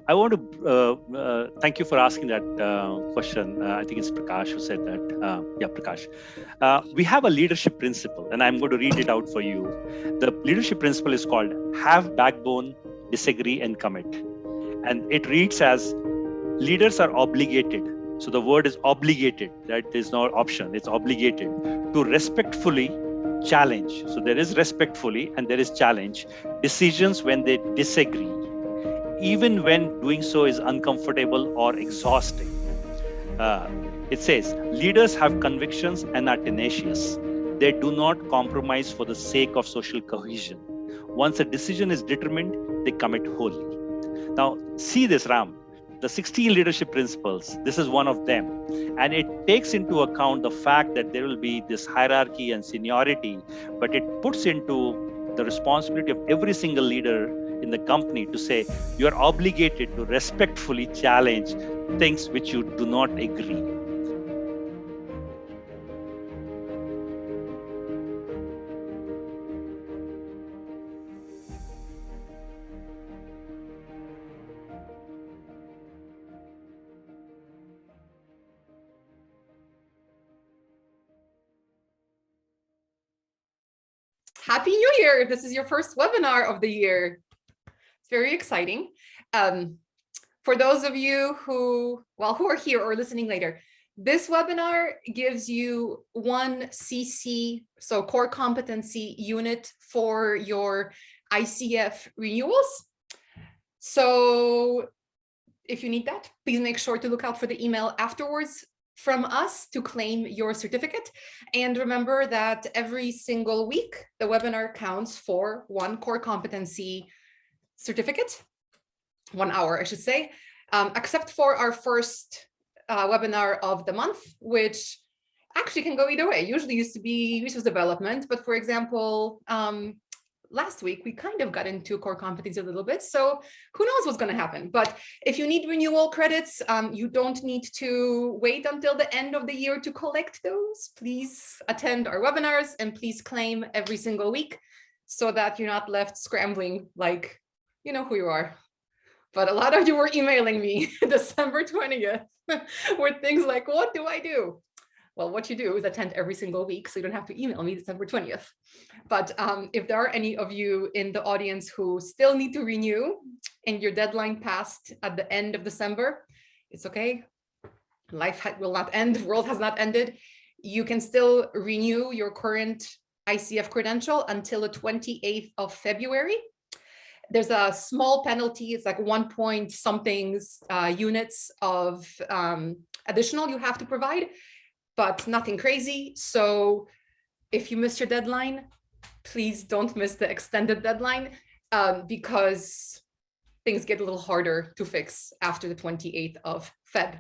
I want to thank you for asking that question. I think it's Prakash who said that. Yeah, Prakash. We have a leadership principle, and I'm going to read it out for you. The leadership principle is called have backbone, disagree, and commit. And it reads as leaders are obligated. So the word is obligated. That is not option. It's obligated to respectfully challenge. So there is respectfully and there is challenge decisions when they disagree, even when doing so is uncomfortable or exhausting. Uh, it says leaders have convictions and are tenacious. They do not compromise for the sake of social cohesion. Once a decision is determined, they commit wholly. Now, see this, Ram. The 16 leadership principles, this is one of them. And it takes into account the fact that there will be this hierarchy and seniority, but it puts into the responsibility of every single leader in the company to say, you are obligated to respectfully challenge things which you do not agree. Happy New Year! If this is your first webinar of the year, it's very exciting. For those of you who are here or listening later, this webinar gives you one CC, so core competency unit for your ICF renewals. So if you need that, please make sure to look out for the email afterwards from us to claim your certificate. And remember that every single week, the webinar counts for one core competency certificate, 1 hour, I should say, except for our first webinar of the month, which actually can go either way. Usually used to be resource development, but for example, last week, we kind of got into core competency a little bit. So who knows what's going to happen. But if you need renewal credits, you don't need to wait until the end of the year to collect those. Please attend our webinars and please claim every single week so that you're not left scrambling like, you know who you are. But a lot of you were emailing me December 20th with things like, what do I do? Well, what you do is attend every single week, so you don't have to email me December 20th. But if there are any of you in the audience who still need to renew and your deadline passed at the end of December, it's okay. Life will not end, the world has not ended. You can still renew your current ICF credential until the 28th of February. There's a small penalty, it's like 1 point something units of additional you have to provide, but nothing crazy. So if you missed your deadline, please don't miss the extended deadline because things get a little harder to fix after the 28th of Feb.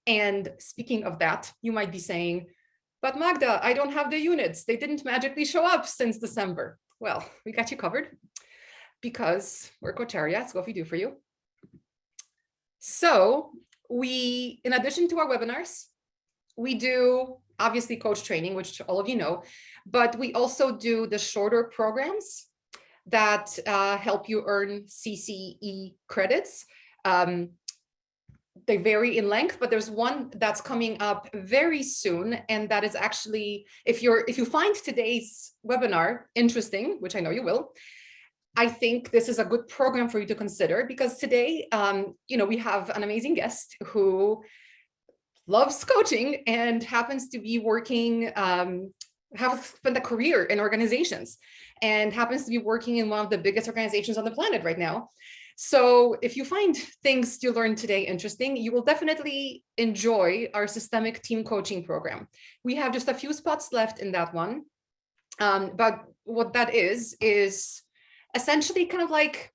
And speaking of that, you might be saying, but Magda, I don't have the units. They didn't magically show up since December. Well, we got you covered because we're Coteria, it's what we do for you. So we, in addition to our webinars, we do obviously coach training, which all of you know, but we also do the shorter programs that help you earn CCE credits. They vary in length, but there's one that's coming up very soon, and that is actually, if you find today's webinar interesting, which I know you will, I think this is a good program for you to consider because today, we have an amazing guest who loves coaching and happens to be working, have spent a career in organizations and happens to be working in one of the biggest organizations on the planet right now. So if you find things to learn today interesting, you will definitely enjoy our systemic team coaching program. We have just a few spots left in that one. But what that is essentially kind of like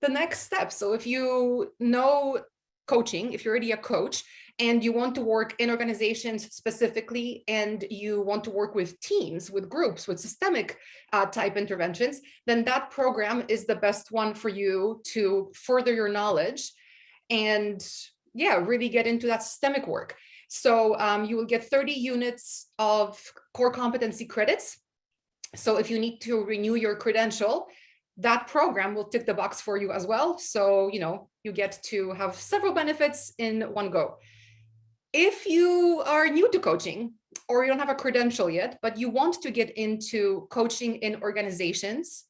the next step. So if you know coaching, if you're already a coach, and you want to work in organizations specifically, and you want to work with teams, with groups, with systemic type interventions, then that program is the best one for you to further your knowledge and really get into that systemic work. So you will get 30 units of core competency credits. So if you need to renew your credential, that program will tick the box for you as well. So, you get to have several benefits in one go. If you are new to coaching or you don't have a credential yet, but you want to get into coaching in organizations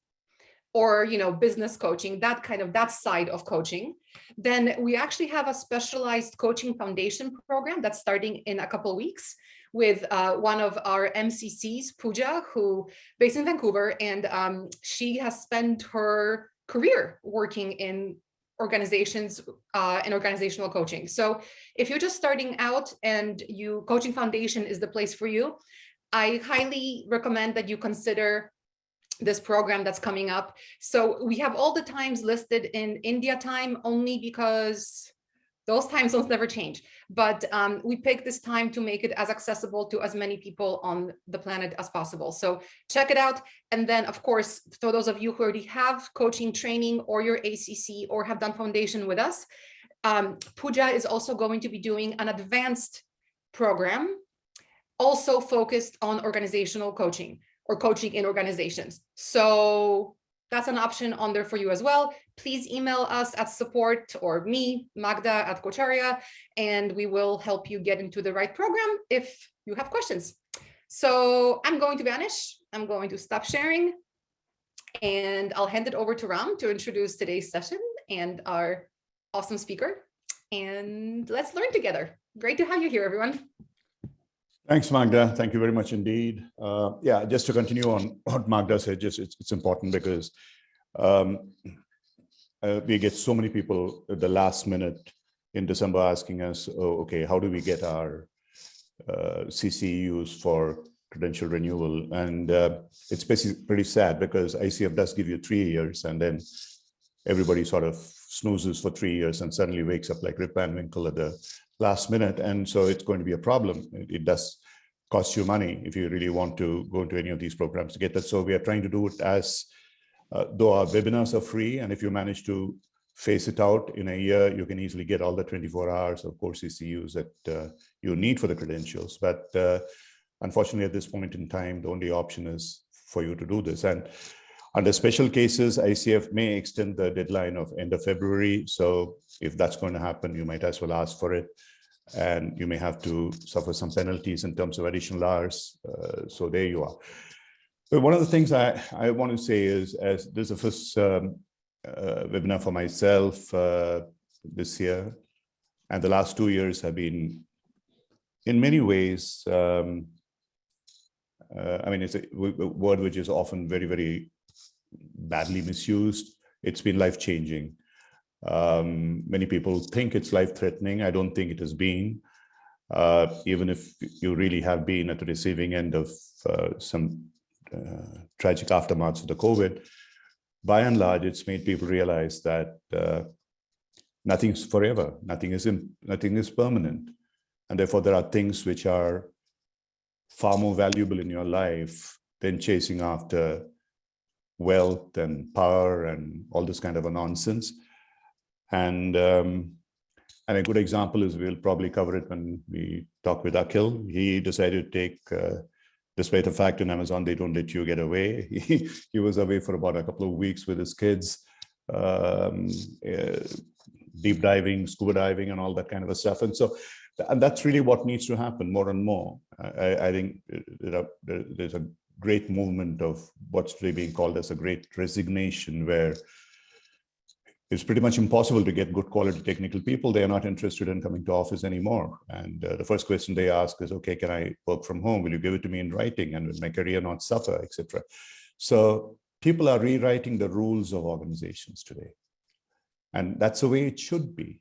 or business coaching, that side of coaching, then we actually have a specialized coaching foundation program that's starting in a couple of weeks with one of our MCCs, Pooja, who based in Vancouver, and she has spent her career working in organizations and organizational coaching. So if you're just starting out and Coaching Foundation is the place for you, I highly recommend that you consider this program that's coming up. So we have all the times listed in India time only because those time zones never change. But we picked this time to make it as accessible to as many people on the planet as possible. So check it out. And then, of course, for those of you who already have coaching training or your ACC or have done foundation with us, Pooja is also going to be doing an advanced program, also focused on organizational coaching or coaching in organizations. So that's an option on there for you as well. Please email us at support, or me, Magda at Coacharia, and we will help you get into the right program if you have questions. So I'm going to vanish. I'm going to stop sharing, and I'll hand it over to Ram to introduce today's session and our awesome speaker. And let's learn together. Great to have you here, everyone. Thanks, Magda. Thank you very much indeed. Yeah, just to continue on what Magda said, it's important because we get so many people at the last minute in December asking us, oh, okay, how do we get our CCUs for credential renewal? And it's basically pretty sad because ICF does give you 3 years, and then everybody sort of snoozes for 3 years and suddenly wakes up like Rip Van Winkle at the last minute. And so it's going to be a problem. It does cost you money if you really want to go into any of these programs to get that. So we are trying to do it as though our webinars are free. And if you manage to phase it out in a year, you can easily get all the 24 hours of course CCUs that you need for the credentials. But unfortunately, at this point in time, the only option is for you to do this. And under special cases, ICF may extend the deadline of end of February. So if that's going to happen, you might as well ask for it. And you may have to suffer some penalties in terms of additional hours. So there you are. But one of the things I want to say is, as this is the first webinar for myself this year, and the last 2 years have been, in many ways, I mean, it's a word which is often very, very badly misused. It's been life-changing. Many people think it's life-threatening. I don't think it has been. Even if you really have been at the receiving end of some tragic aftermaths of the COVID, by and large, it's made people realize that nothing's forever, nothing is permanent, and therefore there are things which are far more valuable in your life than chasing after wealth and power and all this kind of a nonsense. And a good example is, we'll probably cover it when we talk with Akhil. He decided to take, despite the fact in Amazon they don't let you get away, he was away for about a couple of weeks with his kids, deep diving, scuba diving, and all that kind of stuff. And so, and that's really what needs to happen more and more. I think there's a great movement of what's today being called as a great resignation, where it's pretty much impossible to get good quality technical people. They are not interested in coming to office anymore. And the first question they ask is, okay, can I work from home? Will you give it to me in writing? And will my career not suffer, etc.? So people are rewriting the rules of organizations today. And that's the way it should be.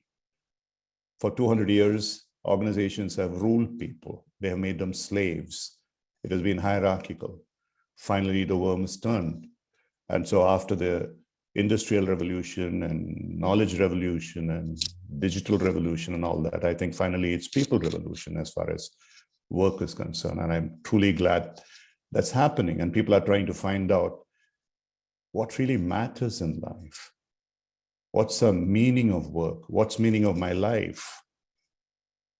For 200 years, organizations have ruled people. They have made them slaves. It has been hierarchical. Finally, the worm is turned. And so after the industrial revolution and knowledge revolution and digital revolution and all that, I think finally it's people revolution as far as work is concerned. And I'm truly glad that's happening. And people are trying to find out what really matters in life. What's the meaning of work? What's meaning of my life?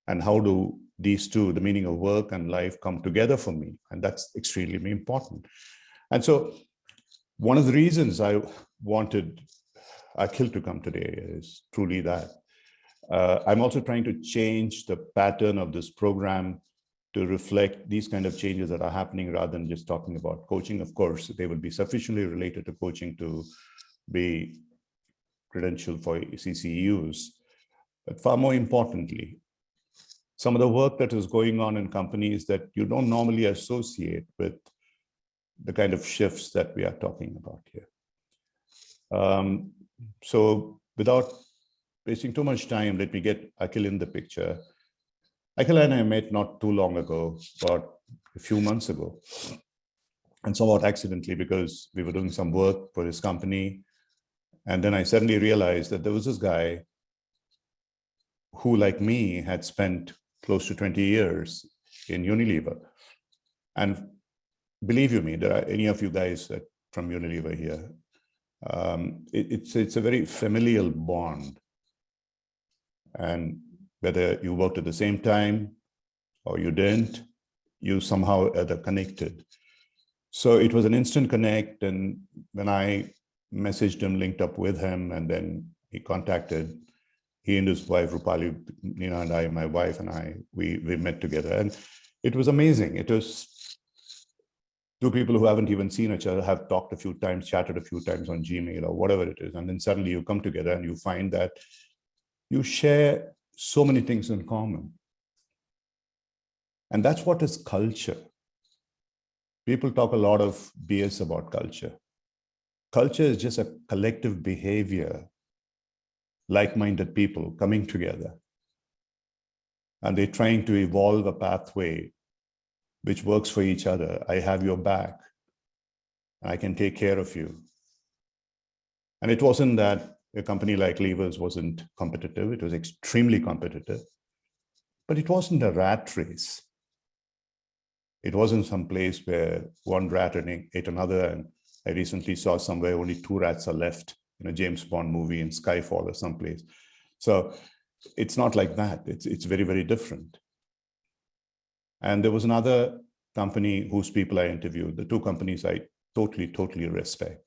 And how do these two, the meaning of work and life, come together for me? And that's extremely important. And so One of the reasons I wanted Akhil to come today is truly that. I'm also trying to change the pattern of this program to reflect these kind of changes that are happening rather than just talking about coaching. Of course, they will be sufficiently related to coaching to be credential for CCUs. But far more importantly, some of the work that is going on in companies that you don't normally associate with the kind of shifts that we are talking about here. So without wasting too much time, let me get Akhil in the picture. Akhil and I met not too long ago, about a few months ago, and somewhat accidentally because we were doing some work for his company. And then I suddenly realized that there was this guy who, like me, had spent close to 20 years in Unilever. And believe you me, there are any of you guys from Unilever here. It's a very familial bond. And whether you worked at the same time or you didn't, you somehow are connected. So it was an instant connect. And when I messaged him, linked up with him, and then he contacted, he and his wife, Rupali, Nina and I, my wife and I, we met together. And it was amazing. It was two people who haven't even seen each other, have talked a few times, chatted a few times on Gmail or whatever it is. And then suddenly you come together and you find that you share so many things in common. And that's what is culture. People talk a lot of BS about culture. Culture is just a collective behavior, like-minded people coming together. And they're trying to evolve a pathway which works for each other. I have your back. I can take care of you. And it wasn't that a company like Levers wasn't competitive. It was extremely competitive. But it wasn't a rat race. It wasn't some place where one rat ate another. And I recently saw somewhere only 2 rats are left in a James Bond movie in Skyfall or someplace. So it's not like that. It's very, very different. And there was another company whose people I interviewed, the two companies I totally respect.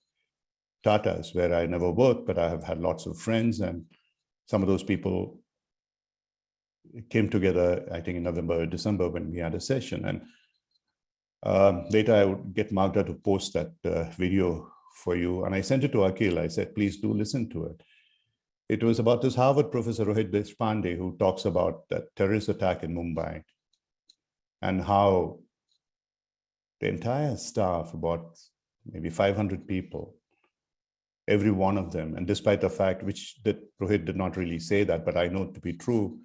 Tata's, where I never worked, but I have had lots of friends, and some of those people came together, I think in November or December when we had a session. And later I would get Magda to post that video for you. And I sent it to Akhil. I said, please do listen to it. It was about this Harvard professor, Rohit Deshpande, who talks about that terrorist attack in Mumbai and how the entire staff, about maybe 500 people, every one of them, and despite the fact that Rohit did not really say that, but I know it to be true,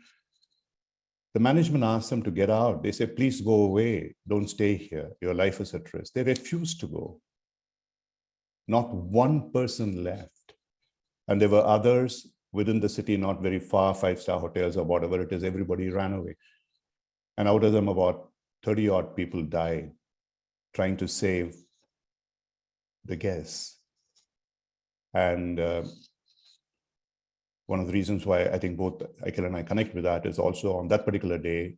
the management asked them to get out. They said, please go away. Don't stay here. Your life is at risk. They refused to go. Not one person left. And there were others within the city, not very far, 5-star hotels or whatever it is, everybody ran away. And out of them, about 30 odd people died trying to save the guests. And one of the reasons why I think both Akhil and I connect with that is also on that particular day,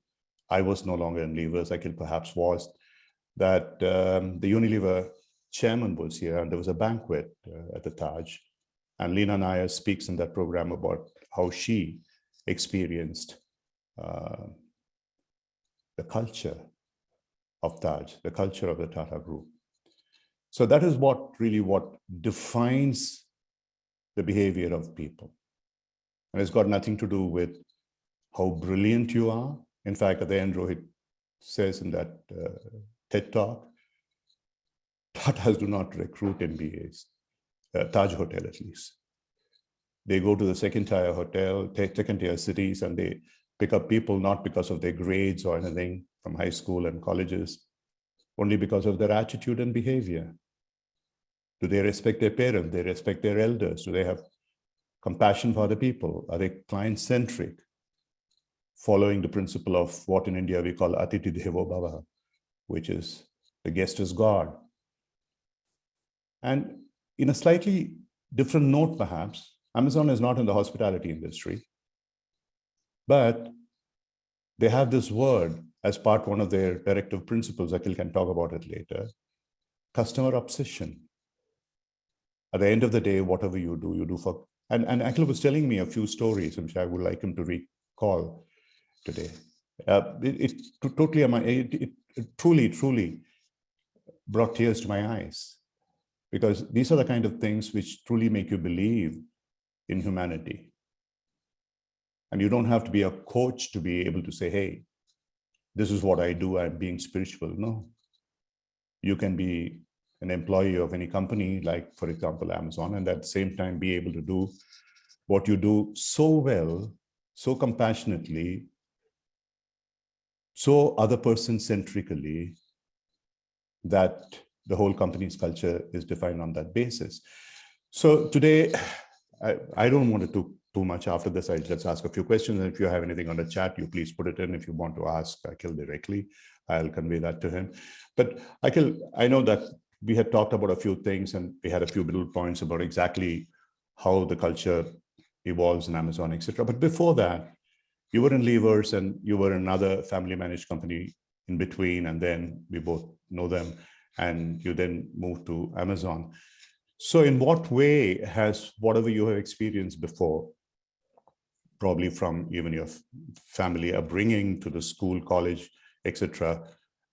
I was no longer in Levers, Akhil perhaps was, that the Unilever chairman was here and there was a banquet at the Taj. And Leena Nair speaks in that program about how she experienced the culture of Taj, the culture of the Tata Group. So that is what defines the behavior of people. And it's got nothing to do with how brilliant you are. In fact, at the end, Rohit says in that TED talk, Tatas do not recruit MBAs, Taj Hotel at least. They go to the second-tier cities, and they pick up people not because of their grades or anything from high school and colleges, only because of their attitude and behavior. Do they respect their parents? Do they respect their elders? Do they have compassion for other people? Are they client-centric? Following the principle of what in India we call Atiti Devo Bhava, which is the guest is God. And in a slightly different note, perhaps, Amazon is not in the hospitality industry, but they have this word as part one of their directive principles. Akhil can talk about it later. Customer obsession. at the end of the day, whatever you do for, and Akhil was telling me a few stories, which I would like him to recall today. It truly brought tears to my eyes, because these are the kind of things which truly make you believe in humanity. And you don't have to be a coach to be able to say, hey, this is what I do, I'm being spiritual. No. You can be an employee of any company, like, for example, Amazon, and at the same time be able to do what you do so well, so compassionately, so other person centrically, that the whole company's culture is defined on that basis. So today, I don't want to talk too much. After this, I'll just ask a few questions. And if you have anything on the chat, you please put it in. If you want to ask Akhil directly, I'll convey that to him. But Akhil, I know that we had talked about a few things, and we had a few little points about exactly how the culture evolves in Amazon, etc. But before that, you were in Levers and you were in another family managed company in between, and then we both know them, and you then moved to Amazon. So in what way has whatever you have experienced before, probably from even your family upbringing to the school, college, etc.,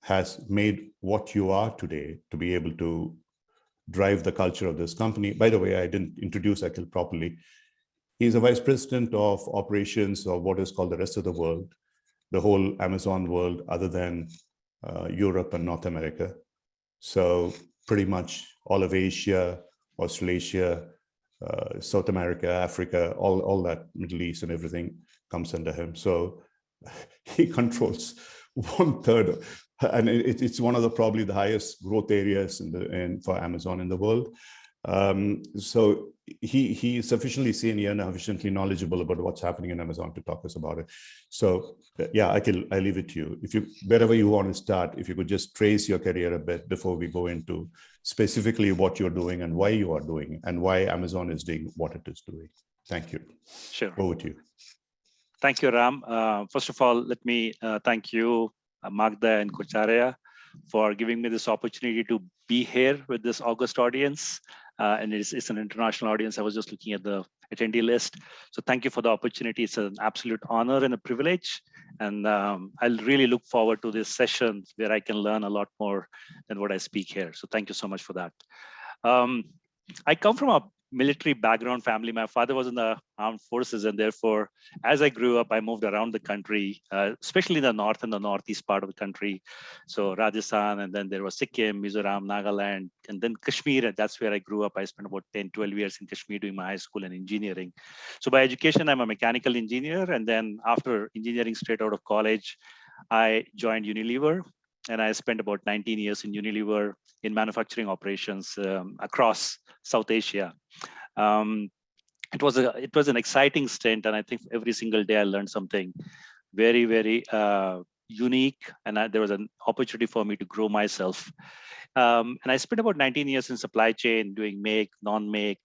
has made what you are today to be able to drive the culture of this company? By the way, I didn't introduce Akhil properly. He's a vice president of operations of what is called the rest of the world, the whole Amazon world, other than Europe and North America. So pretty much all of Asia, Australasia, South America, Africa, all that, Middle East and everything comes under him. So he controls 1/3, and it's one of the probably the highest growth areas for Amazon in the world. So he is sufficiently senior and sufficiently knowledgeable about what's happening in Amazon to talk us about it. So yeah, I leave it to you. If you, wherever you want to start, if you could just trace your career a bit before we go into specifically what you're doing and why you are doing and why Amazon is doing what it is doing. Thank you. Sure. Over to you. Thank you, Ram. First of all, let me thank you, Magda and Kocharya, for giving me this opportunity to be here with this august audience. And it's an international audience. I was just looking at the attendee list. So thank you for the opportunity. It's an absolute honor and a privilege. And I'll really look forward to this session where I can learn a lot more than what I speak here. So thank you so much for that. I come from a military background family. My father was in the armed forces, and therefore, as I grew up, I moved around the country, especially in the north and the northeast part of the country. So Rajasthan, and then there was Sikkim, Mizoram, Nagaland, and then Kashmir. And that's where I grew up. I spent about 10, 12 years in Kashmir doing my high school and engineering. So by education, I'm a mechanical engineer. And then after engineering straight out of college, I joined Unilever. And I spent about 19 years in Unilever in manufacturing operations across South Asia. It was an exciting stint, and I think every single day I learned something very, very unique, and there was an opportunity for me to grow myself. And I spent about 19 years in supply chain, doing make, non-make,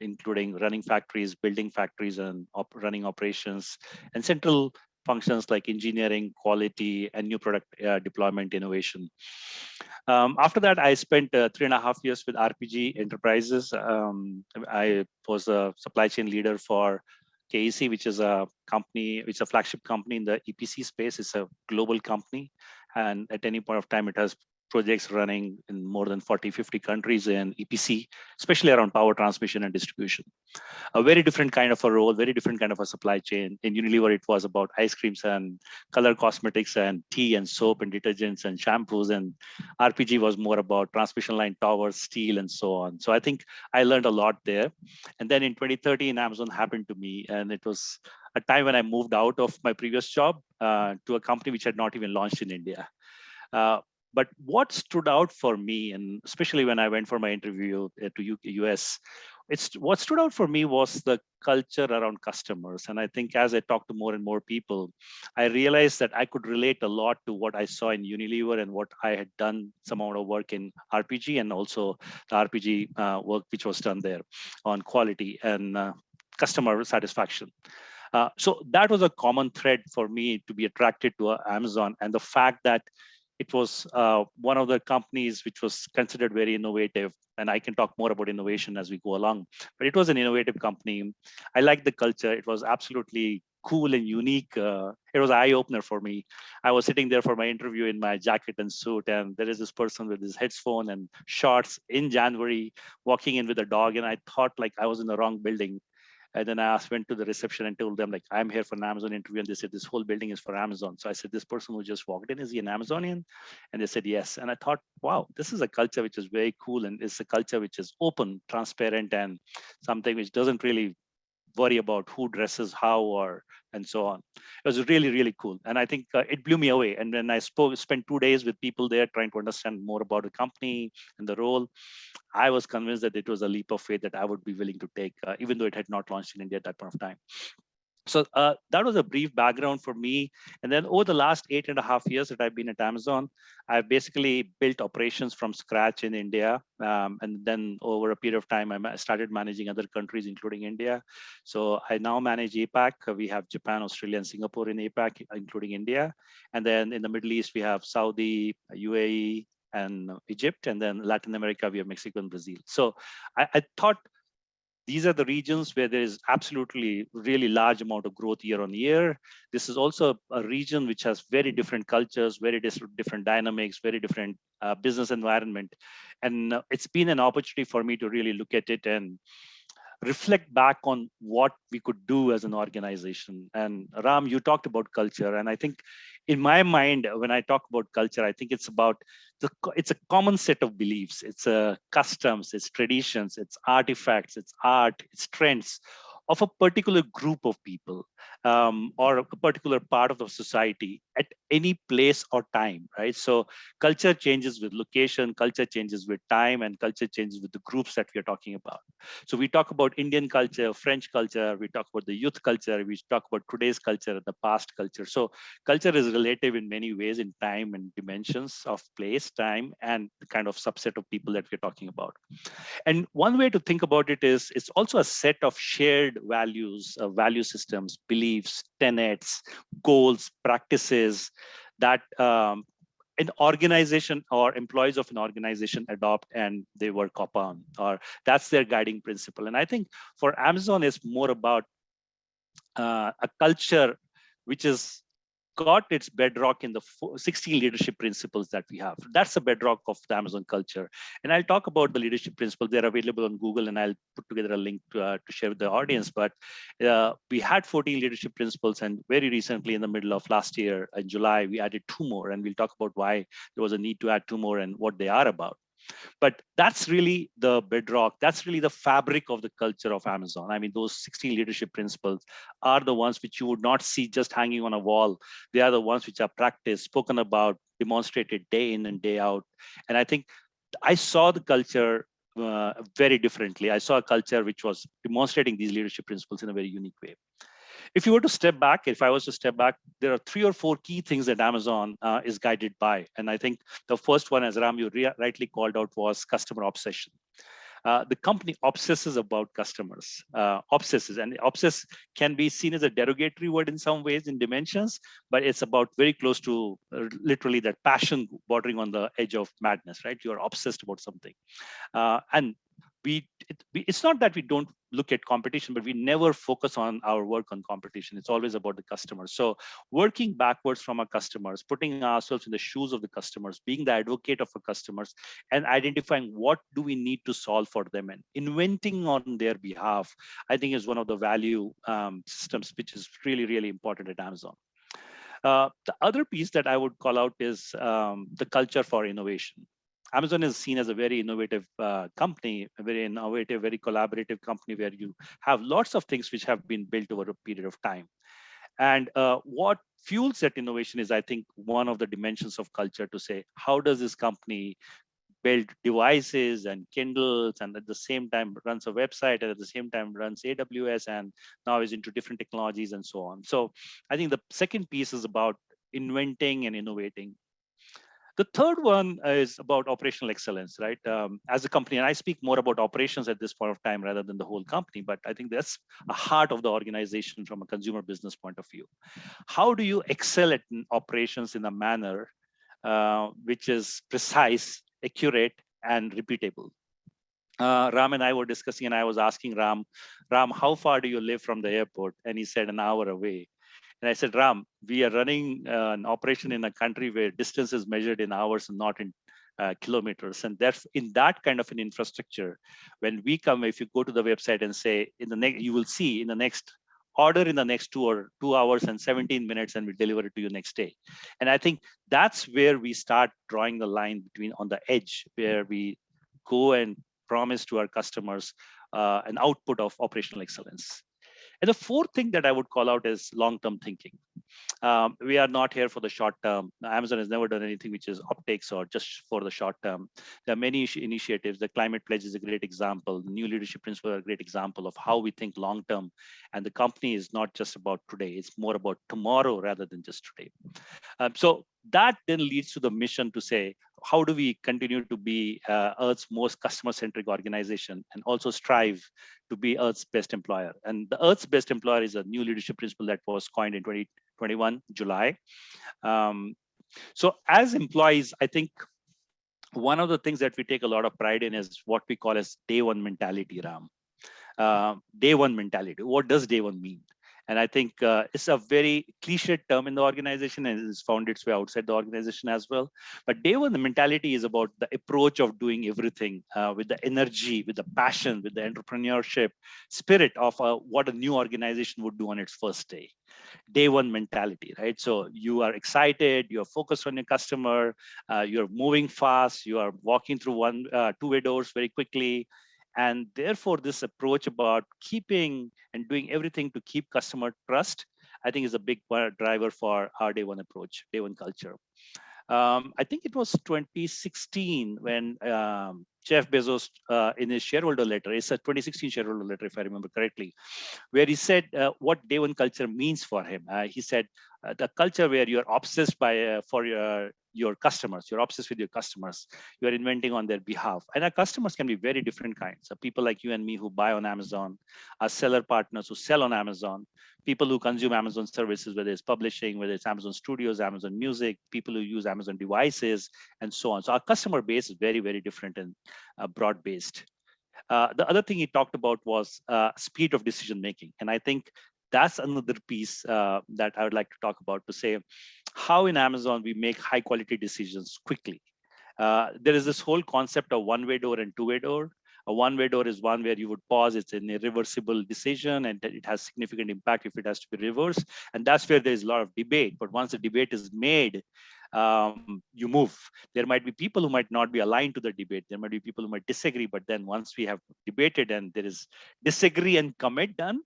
including running factories, building factories, and running operations, and central functions like engineering, quality, and new product deployment innovation. After that, I spent 3.5 years with RPG Enterprises. I was a supply chain leader for KEC, which is a company, which is a flagship company in the EPC space. It's a global company. And at any point of time, it has projects running in more than 40, 50 countries in EPC, especially around power transmission and distribution. A very different kind of a role, very different kind of a supply chain. In Unilever, it was about ice creams and color cosmetics and tea and soap and detergents and shampoos. And RPG was more about transmission line towers, steel, and so on. So I think I learned a lot there. And then in 2013, Amazon happened to me. And it was a time when I moved out of my previous job to a company which had not even launched in India. But what stood out for me, and especially when I went for my interview to US, what stood out for me was the culture around customers. And I think as I talked to more and more people, I realized that I could relate a lot to what I saw in Unilever and what I had done some amount of work in RPG, and also the RPG work which was done there on quality and customer satisfaction. So that was a common thread for me to be attracted to Amazon, and the fact that It was one of the companies which was considered very innovative. And I can talk more about innovation as we go along. But it was an innovative company. I liked the culture. It was absolutely cool and unique. It was an eye opener for me. I was sitting there for my interview in my jacket and suit, and there is this person with his headphone and shorts in January walking in with a dog. And I thought like I was in the wrong building. And then went to the reception and told them like, I'm here for an Amazon interview. And they said, this whole building is for Amazon. So I said, this person who just walked in, is he an Amazonian? And they said, yes. And I thought, wow, this is a culture which is very cool. And it's a culture which is open, transparent, and something which doesn't really worry about who dresses how or and so on. It was really, really cool. And I think it blew me away. And when I spent 2 days with people there trying to understand more about the company and the role, I was convinced that it was a leap of faith that I would be willing to take, even though it had not launched in India at that point of time. So that was a brief background for me. And then over the last 8.5 years that I've been at Amazon, I've basically built operations from scratch in India. And then over a period of time, I started managing other countries, including India. So I now manage APAC. We have Japan, Australia, and Singapore in APAC, including India. And then in the Middle East, we have Saudi, UAE, and Egypt. And then Latin America, we have Mexico and Brazil. So I thought, these are the regions where there is absolutely really large amount of growth year on year. This is also a region which has very different cultures, very different dynamics, very different business environment. And it's been an opportunity for me to really look at it and reflect back on what we could do as an organization. And Ram, you talked about culture. And I think in my mind, when I talk about culture, I think it's about it's a common set of beliefs. It's customs, it's traditions, it's artifacts, it's art, it's trends of a particular group of people or a particular part of the society at any place or time, right? So culture changes with location, culture changes with time, and culture changes with the groups that we are talking about. So we talk about Indian culture, French culture, we talk about the youth culture, we talk about today's culture, the past culture. So culture is relative in many ways in time and dimensions of place, time, and the kind of subset of people that we're talking about. And one way to think about it is it's also a set of shared values, value systems, beliefs, tenets, goals, practices that an organization or employees of an organization adopt and they work upon, or that's their guiding principle. And I think for Amazon, it's more about a culture which is got its bedrock in the 16 leadership principles that we have. That's the bedrock of the Amazon culture. And I'll talk about the leadership principles. They're available on Google, and I'll put together a link to share with the audience. But we had 14 leadership principles, and very recently in the middle of last year, in July, we added 2 more, and we'll talk about why there was a need to add 2 more and what they are about. But that's really the bedrock. That's really the fabric of the culture of Amazon. I mean, those 16 leadership principles are the ones which you would not see just hanging on a wall. They are the ones which are practiced, spoken about, demonstrated day in and day out. And I think I saw the culture very differently. I saw a culture which was demonstrating these leadership principles in a very unique way. If you were to step back, if I was to step back, there are 3 or 4 key things that Amazon is guided by. And I think the first one, as Ram, you rightly called out, was customer obsession. The company obsesses about customers, obsesses, and obsess can be seen as a derogatory word in some ways in dimensions, but it's about very close to literally that passion bordering on the edge of madness, right? You're obsessed about something. And it's not that we don't look at competition, but we never focus on our work on competition. It's always about the customers. So working backwards from our customers, putting ourselves in the shoes of the customers, being the advocate of our customers, and identifying what do we need to solve for them and inventing on their behalf, I think is one of the value systems, which is really, really important at Amazon. The other piece that I would call out is the culture for innovation. Amazon is seen as a very innovative company, a very innovative, very collaborative company where you have lots of things which have been built over a period of time. And what fuels that innovation is, I think, one of the dimensions of culture to say, how does this company build devices and Kindles and at the same time runs a website and at the same time runs AWS and now is into different technologies and so on. So I think the second piece is about inventing and innovating. The third one is about operational excellence, right? As a company, and I speak more about operations at this point of time rather than the whole company, but I think that's a heart of the organization from a consumer business point of view. How do you excel at operations in a manner which is precise, accurate, and repeatable. Ram and I were discussing, and I was asking Ram, how far do you live from the airport? And he said an hour away. And I said, Ram, we are running an operation in a country where distance is measured in hours and not in kilometers. And that's in that kind of an infrastructure. When we come, if you go to the website and say, you will see in the next order in the next 2 hours and 17 minutes, and we deliver it to you next day. And I think that's where we start drawing the line between on the edge, where we go and promise to our customers an output of operational excellence. And the fourth thing that I would call out is long-term thinking. We are not here for the short term. Amazon has never done anything which is optics or just for the short term. There are many initiatives. The climate pledge is a great example. The new leadership principles are a great example of how we think long term. And the company is not just about today, it's more about tomorrow rather than just today. So that then leads to the mission to say, how do we continue to be Earth's most customer-centric organization and also strive to be Earth's best employer? And the Earth's best employer is a new leadership principle that was coined in 2021, July. So as employees, I think one of the things that we take a lot of pride in is what we call as day one mentality, Ram. Day one mentality. What does day one mean? And I think it's a very cliched term in the organization, and it's found its way outside the organization as well. But day one, the mentality is about the approach of doing everything with the energy, with the passion, with the entrepreneurship spirit of what a new organization would do on its first day. Day one mentality, right? So you are excited, you're focused on your customer, you're moving fast, you are walking through two-way doors very quickly. And therefore, this approach about keeping and doing everything to keep customer trust, I think is a big driver for our day one approach, day one culture. I think it was 2016 when Jeff Bezos, in his shareholder letter, it's a 2016 shareholder letter, if I remember correctly, where he said what day one culture means for him. He said the culture where you're obsessed for your customers, you're obsessed with your customers, you're inventing on their behalf. And our customers can be very different kinds. So people like you and me who buy on Amazon, our seller partners who sell on Amazon, people who consume Amazon services, whether it's publishing, whether it's Amazon Studios, Amazon Music, people who use Amazon devices, and so on. So our customer base is very, very different and broad-based. The other thing he talked about was speed of decision making. And I think that's another piece that I would like to talk about, to say how in Amazon we make high quality decisions quickly. There is this whole concept of one-way door and two-way door. A one-way door is one where you would pause, it's an irreversible decision and it has significant impact if it has to be reversed. And that's where there's a lot of debate. But once the debate is made, you move. There might be people who might not be aligned to the debate. There might be people who might disagree. But then once we have debated and there is disagree and commit done,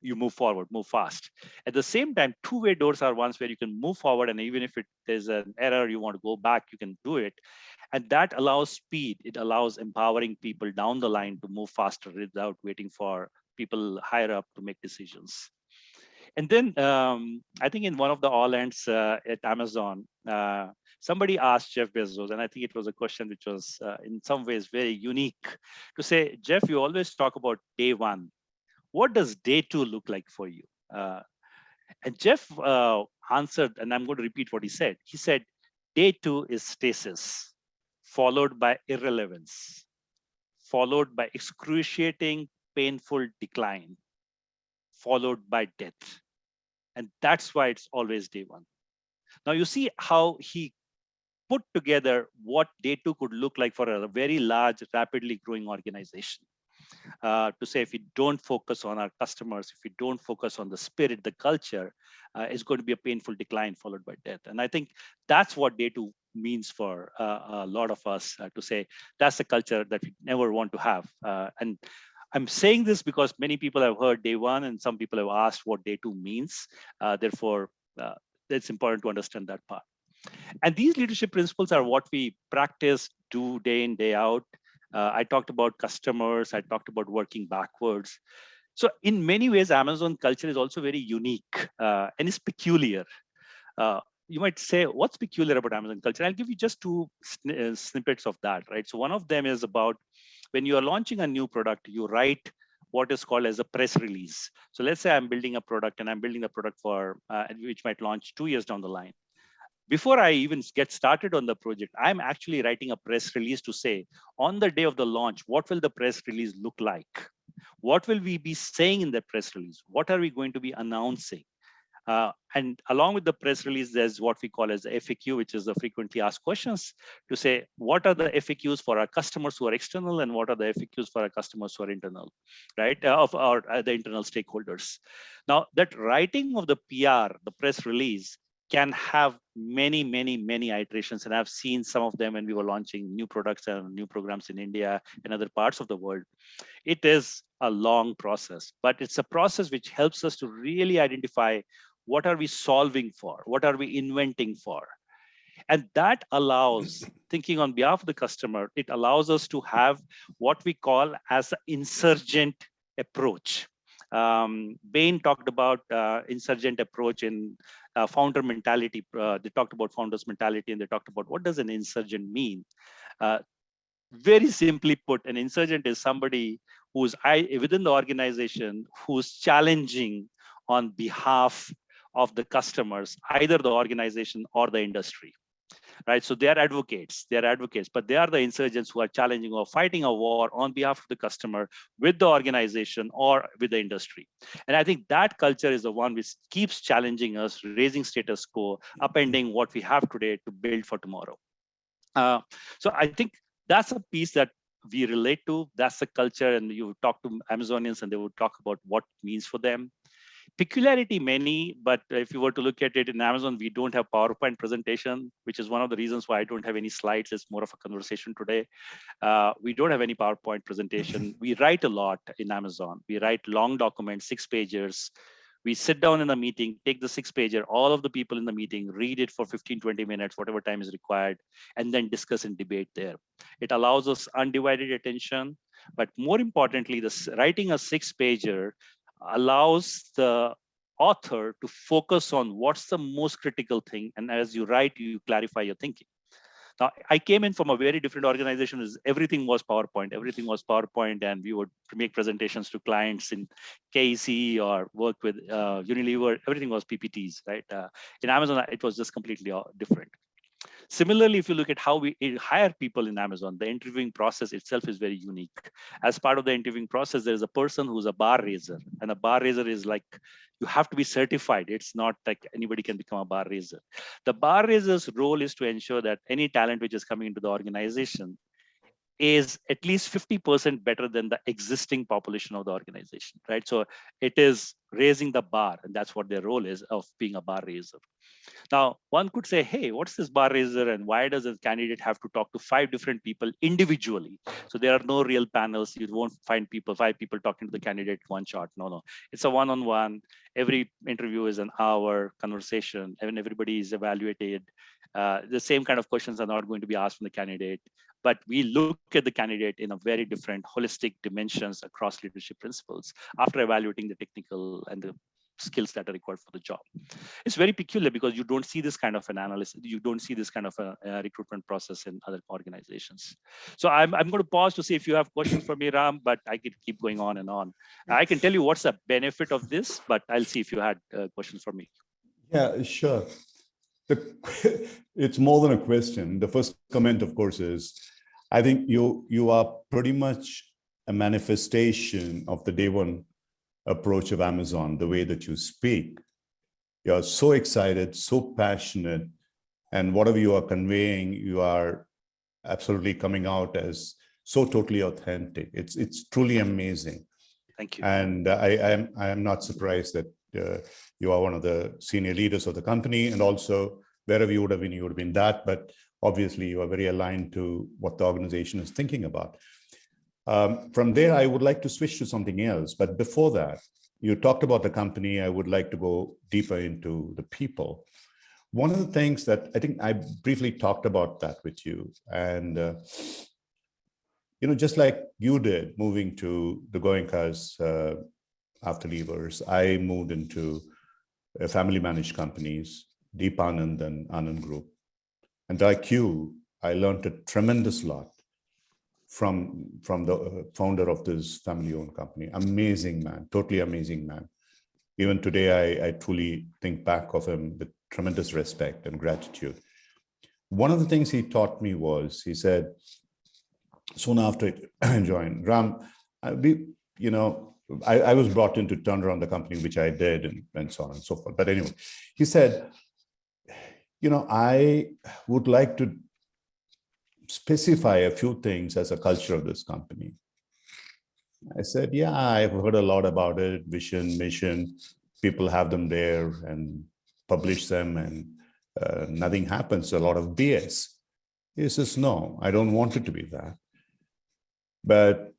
you move forward, move fast. At the same time, two-way doors are ones where you can move forward, and even if there's an error, you want to go back, you can do it. And that allows speed. It allows empowering people down the line to move faster without waiting for people higher up to make decisions. And then I think in one of the all ends at Amazon, somebody asked Jeff Bezos, and I think it was a question which was in some ways very unique, to say, Jeff, you always talk about day one. What does day two look like for you? And Jeff answered, and I'm going to repeat what he said. He said, day two is stasis, followed by irrelevance, followed by excruciating, painful decline, followed by death. And that's why it's always day one. Now you see how he put together what day two could look like for a very large, rapidly growing organization. To say, if we don't focus on our customers, if we don't focus on the spirit, the culture, it's going to be a painful decline followed by death. And I think that's what day two means for a lot of us, to say that's the culture that we never want to have. And I'm saying this because many people have heard day one and some people have asked what day two means. Therefore, it's important to understand that part. And these leadership principles are what we practice, do day in, day out. I talked about customers. I talked about working backwards. So in many ways, Amazon culture is also very unique and it's peculiar. You might say, what's peculiar about Amazon culture? I'll give you just two snippets of that, right? So one of them is about when you are launching a new product, you write what is called as a press release. So let's say I'm building a product and I'm building a product for which might launch 2 years down the line. before I even get started on the project, I'm actually writing a press release to say, on the day of the launch, what will the press release look like? What will we be saying in the press release? What are we going to be announcing? And along with the press release, there's what we call as the FAQ, which is the frequently asked questions, to say what are the FAQs for our customers who are external and what are the FAQs for our customers who are internal, right? Of our the internal stakeholders. Now, that writing of the PR, the press release, can have many, many, many iterations. And I've seen some of them when we were launching new products and new programs in India and other parts of the world. It is a long process, but it's a process which helps us to really identify what are we solving for? What are we inventing for? And that allows, thinking on behalf of the customer, it allows us to have what we call as an insurgent approach. Bain talked about insurgent approach in founder mentality. They talked about founders mentality, and they talked about what does an insurgent mean. Very simply put, an insurgent is somebody who's within the organization who's challenging on behalf of the customers, either the organization or the industry, right? So they are advocates, but they are the insurgents who are challenging or fighting a war on behalf of the customer with the organization or with the industry. And I think that culture is the one which keeps challenging us, raising status quo, upending what we have today to build for tomorrow. So I think that's a piece that we relate to. That's the culture. And you talk to Amazonians and they would talk about what it means for them. Peculiarity many, but if you were to look at it in Amazon, we don't have PowerPoint presentation, which is one of the reasons why I don't have any slides. It's more of a conversation today. We don't have any PowerPoint presentation. We write a lot in Amazon. We write long documents, 6-pagers. We sit down in a meeting, take the 6-pager, all of the people in the meeting, read it for 15, 20 minutes, whatever time is required, and then discuss and debate there. It allows us undivided attention, but more importantly, writing a 6-pager allows the author to focus on what's the most critical thing. And as you write, you clarify your thinking. Now, I came in from a very different organization. Everything was PowerPoint. And we would make presentations to clients in KC or work with Unilever. Everything was PPTs, right? In Amazon, it was just completely different. Similarly, if you look at how we hire people in Amazon, the interviewing process itself is very unique. As part of the interviewing process, there's a person who's a bar raiser. And a bar raiser is like, you have to be certified. It's not like anybody can become a bar raiser. The bar raiser's role is to ensure that any talent which is coming into the organization is at least 50% better than the existing population of the organization, right? So it is raising the bar, and that's what their role is of being a bar raiser. Now, one could say, hey, what's this bar raiser and why does a candidate have to talk to 5 different people individually? So there are no real panels. You won't find 5 people talking to the candidate one shot. No. It's a one-on-one. Every interview is an hour conversation, and everybody is evaluated. The same kind of questions are not going to be asked from the candidate, but we look at the candidate in a very different holistic dimensions across leadership principles after evaluating the technical and the skills that are required for the job. It's very peculiar because you don't see this kind of an analysis. You don't see this kind of a recruitment process in other organizations. So I'm going to pause to see if you have questions for me, Ram, but I could keep going on and on. I can tell you what's the benefit of this, but I'll see if you had questions for me. Yeah, sure. It's more than a question. The first comment, of course, is I think you are pretty much a manifestation of the day one approach of Amazon, the way that you speak. You're so excited, so passionate, and whatever you are conveying, you are absolutely coming out as so totally authentic. It's truly amazing. Thank you. And I am not surprised that you are one of the senior leaders of the company, and also wherever you would have been that, but obviously you are very aligned to what the organization is thinking about. From there, I would like to switch to something else. But before that, you talked about the company. I would like to go deeper into the people. One of the things that I think I briefly talked about that with you, and just like you did, moving to the Goenkas after Levers, I moved into family managed companies, Deep Anand and Anand Group. And like you, I learned a tremendous lot from the founder of this family-owned company. Amazing man, totally amazing man. Even today, I truly think back of him with tremendous respect and gratitude. One of the things he taught me was, he said, soon after I joined, Ram, I was brought in to turn around the company, which I did, and so on and so forth. But anyway, he said, I would like to specify a few things as a culture of this company. I said, yeah, I've heard a lot about it, vision, mission, people have them there and publish them, and nothing happens, a lot of BS. He says, no, I don't want it to be that. But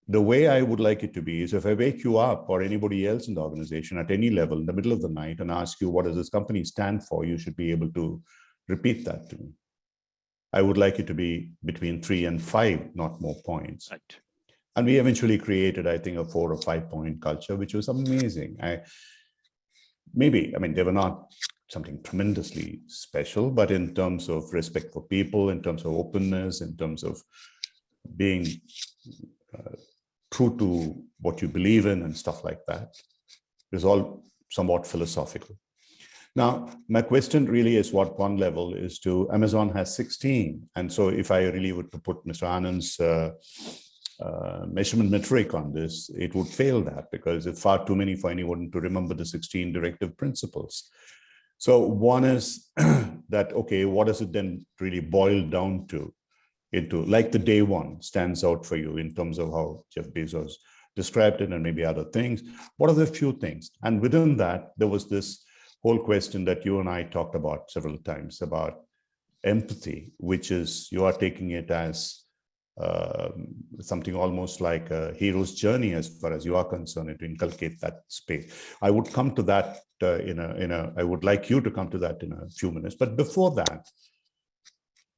the way I would like it to be is, if I wake you up or anybody else in the organization at any level in the middle of the night and ask you, what does this company stand for? You should be able to repeat that to me. I would like it to be between 3 and 5, not more points. Right. And we eventually created, I think, a 4 or 5 point culture, which was amazing. They were not something tremendously special, but in terms of respect for people, in terms of openness, in terms of being true to what you believe in and stuff like that, it was all somewhat philosophical. Now, my question really is, what one level is to Amazon has 16. And so if I really were to put Mr. Anand's measurement metric on this, it would fail that, because it's far too many for anyone to remember the 16 directive principles. So one is that, okay, what does it then really boil down to? Into, like, the day one stands out for you in terms of how Jeff Bezos described it, and maybe other things. What are the few things? And within that, there was this whole question that you and I talked about several times about empathy, which is, you are taking it as something almost like a hero's journey as far as you are concerned, and to inculcate that space. I would come to that I would like you to come to that in a few minutes. But before that,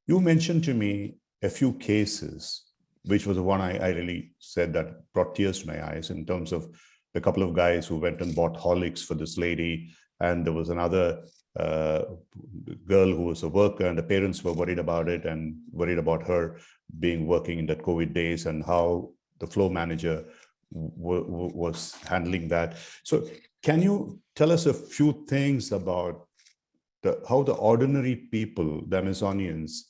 you mentioned to me a few cases, which was the one I really said that brought tears to my eyes, in terms of a couple of guys who went and bought Horlicks for this lady, and there was another girl who was a worker, and the parents were worried about it and worried about her working in that COVID days, and how the floor manager was handling that. So can you tell us a few things about how the ordinary people, the Amazonians,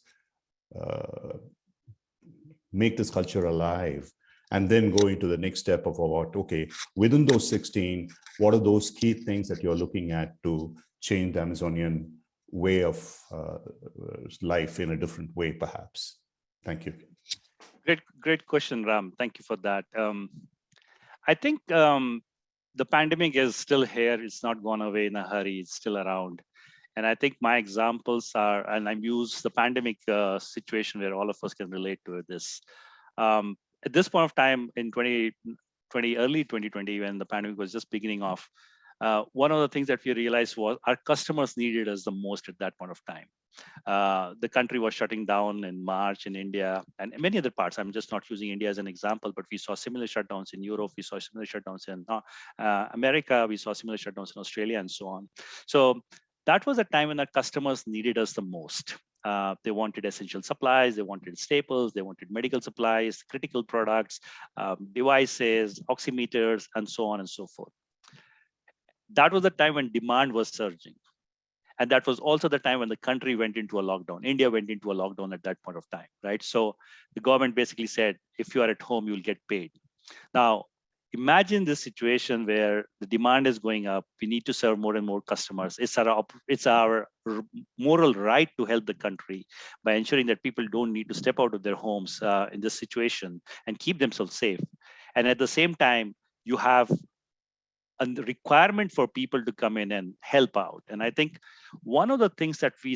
make this culture alive, and then go into the next step of about, okay, within those 16, what are those key things that you're looking at to change the Amazonian way of life in a different way, perhaps? Thank you. Great question, Ram. Thank you for that. I think the pandemic is still here. It's not gone away in a hurry. It's still around. And I think my examples are, and I use the pandemic situation where all of us can relate to this. At this point of time in 2020, early 2020, when the pandemic was just beginning off, one of the things that we realized was our customers needed us the most at that point of time. The country was shutting down in March in India and many other parts. I'm just not using India as an example, but we saw similar shutdowns in Europe. We saw similar shutdowns in America. We saw similar shutdowns in Australia and so on. So that was a time when our customers needed us the most. They wanted essential supplies, they wanted staples, they wanted medical supplies, critical products, devices, oximeters, and so on and so forth. That was the time when demand was surging. And that was also the time when the country went into a lockdown. India went into a lockdown at that point of time, right? So the government basically said, if you are at home, you'll get paid. Now, imagine this situation where the demand is going up. We need to serve more and more customers. It's our moral right to help the country by ensuring that people don't need to step out of their homes in this situation and keep themselves safe. And at the same time, you have a requirement for people to come in and help out. And I think one of the things that we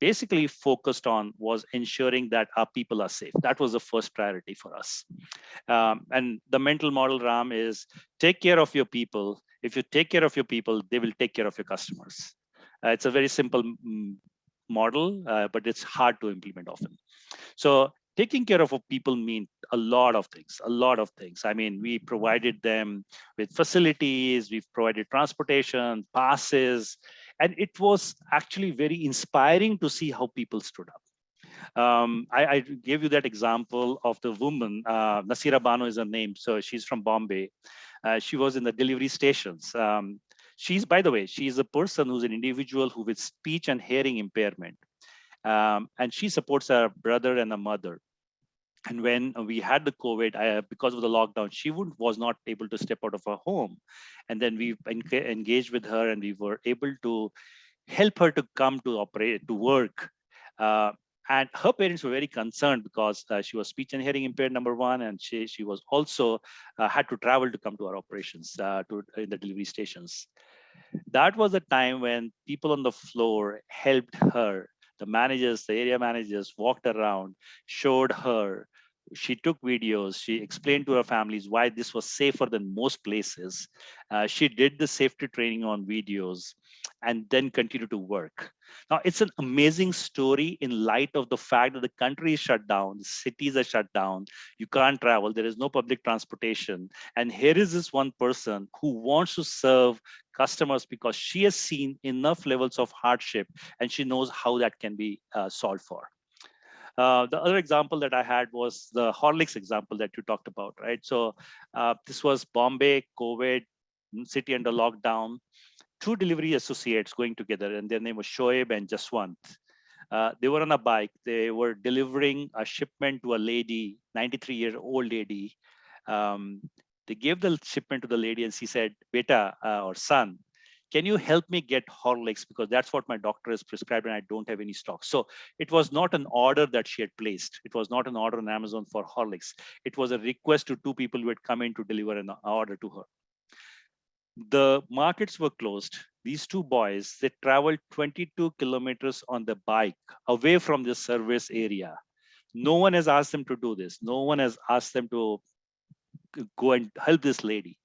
basically focused on was ensuring that our people are safe. That was the first priority for us. And the mental model, Ram, is take care of your people. If you take care of your people, they will take care of your customers. It's a very simple model, but it's hard to implement often. So taking care of people means a lot of things. I mean, we provided them with facilities, we've provided transportation, passes, and it was actually very inspiring to see how people stood up. I gave you that example of the woman, Nasira Bano is her name. So she's from Bombay. She was in the delivery stations. By the way, she's a person who's an individual who with speech and hearing impairment. And she supports her brother and a mother. And when we had the COVID, because of the lockdown, she was not able to step out of her home. And then we engaged with her, and we were able to help her to come to work. And her parents were very concerned because she was speech and hearing impaired, number one, and she was also had to travel to come to our operations in the delivery stations. That was the time when people on the floor helped her. The managers, the area managers walked around, showed her. She took videos. She explained to her families why this was safer than most places. She did the safety training on videos and then continued to work. Now, it's an amazing story in light of the fact that the country is shut down, the cities are shut down, you can't travel, there is no public transportation. And here is this one person who wants to serve customers because she has seen enough levels of hardship and she knows how that can be solved for. The other example that I had was the Horlicks example that you talked about, right? So this was Bombay, COVID, city under lockdown, two delivery associates going together, and their name was Shoaib and Jaswant. They were on a bike. They were delivering a shipment to a lady, 93-year-old lady. They gave the shipment to the lady and she said, "Beta or son, can you help me get Horlicks? Because that's what my doctor has prescribed and I don't have any stock." So it was not an order that she had placed. It was not an order on Amazon for Horlicks. It was a request to two people who had come in to deliver an order to her. The markets were closed. These two boys, they traveled 22 kilometers on the bike away from the service area. No one has asked them to do this. No one has asked them to go and help this lady.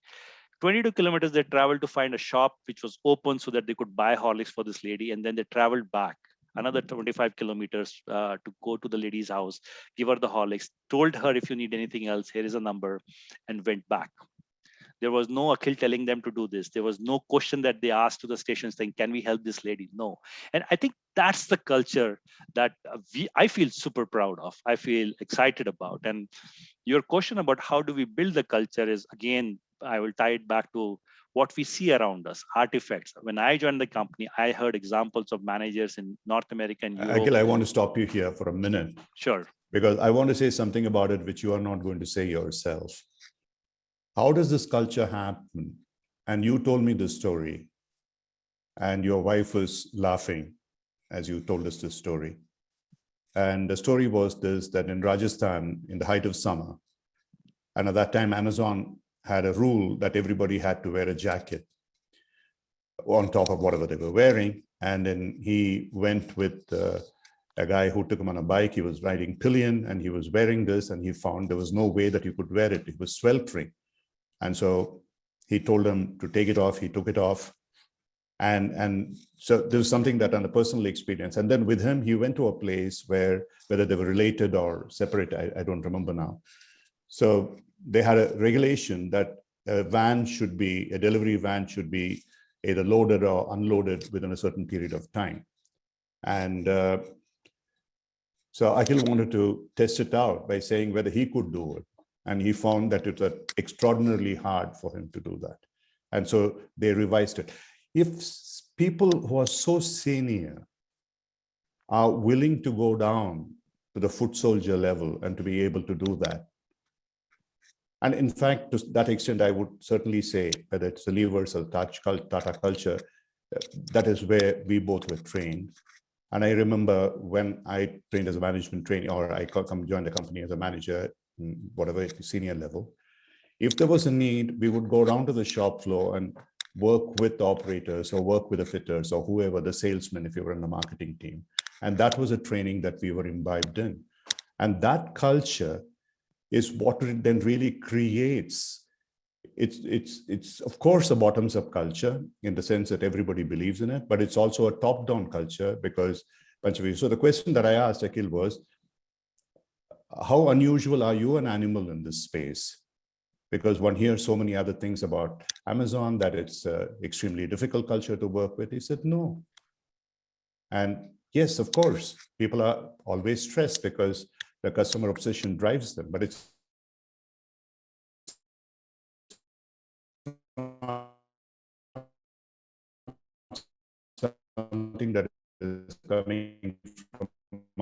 22 kilometers they traveled to find a shop which was open so that they could buy Horlicks for this lady. And then they traveled back another 25 kilometers to go to the lady's house, give her the Horlicks, told her, "If you need anything else, here is a number," and went back. There was no Akhil telling them to do this. There was no question that they asked to the station saying, "Can we help this lady?" No. And I think that's the culture that I feel super proud of. I feel excited about. And your question about how do we build the culture is, again, I will tie it back to what we see around us, artifacts. When I joined the company, I heard examples of managers in North America and Europe. Akhil, I want to stop you here for a minute. Sure. Because I want to say something about it which you are not going to say yourself. How does this culture happen? And you told me this story, and your wife was laughing as you told us this story. And the story was this, that in Rajasthan, in the height of summer, and at that time, Amazon had a rule that everybody had to wear a jacket on top of whatever they were wearing. And then he went with a guy who took him on a bike. He was riding pillion and he was wearing this, and he found there was no way that he could wear it. It was sweltering. And so he told him to take it off. He took it off. And so there was something that on a personal experience. And then with him, he went to a place where, whether they were related or separate, I don't remember now. So they had a regulation that a delivery van should be either loaded or unloaded within a certain period of time. And so Akhil wanted to test it out by saying whether he could do it. And he found that it was extraordinarily hard for him to do that. And so they revised it. If people who are so senior are willing to go down to the foot soldier level and to be able to do that, and in fact, to that extent, I would certainly say whether it's the Levers or Tata culture, that is where we both were trained. And I remember when I trained as a management trainee, or I joined the company as a manager, whatever senior level, if there was a need, we would go down to the shop floor and work with the operators or work with the fitters or whoever, the salesmen, if you were in the marketing team. And that was a training that we were imbibed in. And that culture is what it then really creates. It's of course a bottoms-up culture in the sense that everybody believes in it, but it's also a top-down culture because bunch of you. So the question that I asked Akhil was, how unusual are you an animal in this space? Because one hears so many other things about Amazon, that it's an extremely difficult culture to work with. He said, no. And yes, of course, people are always stressed because the customer obsession drives them, but it's something that is coming from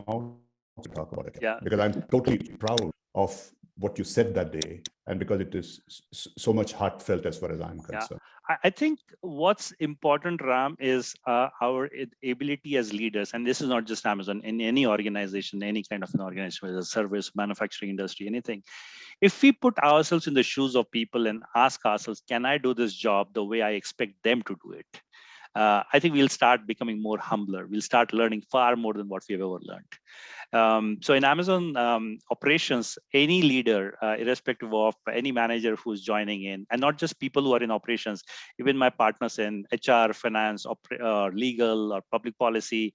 out to talk about it. Yeah. Because I'm totally proud of what you said that day, and because it is so much heartfelt as far as I'm concerned. I think what's important, Ram, is our ability as leaders, and this is not just Amazon, in any organization, any kind of an organization, whether service, manufacturing industry, anything. If we put ourselves in the shoes of people and ask ourselves, can I do this job the way I expect them to do it? I think we'll start becoming more humbler. We'll start learning far more than what we've ever learned. So in Amazon operations, any leader, irrespective of any manager who's joining in, and not just people who are in operations, even my partners in HR, finance, legal, or public policy,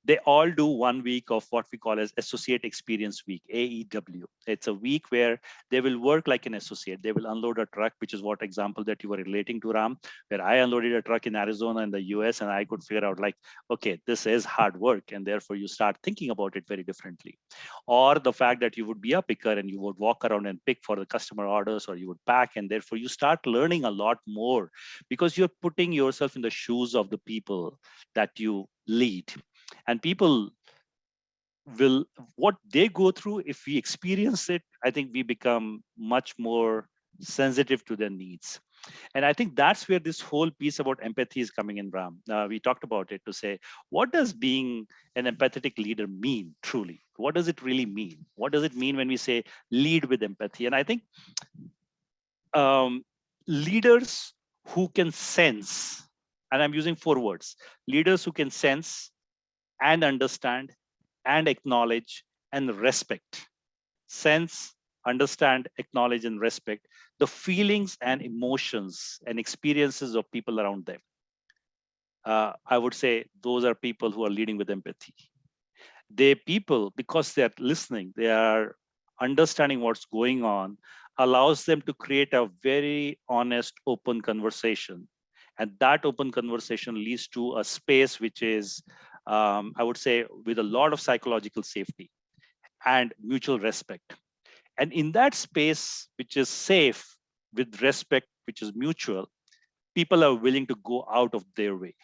they all do 1 week of what we call as Associate Experience Week, AEW. It's a week where they will work like an associate. They will unload a truck, which is what example that you were relating to, Ram, where I unloaded a truck in Arizona in the US, and I could figure out like, okay, this is hard work, and therefore you start thinking about it very differently. Or the fact that you would be a picker and you would walk around and pick for the customer orders, or you would pack, and therefore you start learning a lot more because you're putting yourself in the shoes of the people that you lead. And people will, what they go through, if we experience it, I think we become much more sensitive to their needs. And I think that's where this whole piece about empathy is coming in, Ram. We talked about it to say, what does being an empathetic leader mean truly? What does it really mean? What does it mean when we say lead with empathy? And I think leaders who can sense, and I'm using 4 words, leaders who can sense and understand and acknowledge and respect. Sense, understand, acknowledge, and respect the feelings and emotions and experiences of people around them. I would say those are people who are leading with empathy. They people, because they're listening, they are understanding what's going on, allows them to create a very honest, open conversation. And that open conversation leads to a space which is, I would say, with a lot of psychological safety and mutual respect. And in that space, which is safe, with respect, which is mutual, people are willing to go out of their way.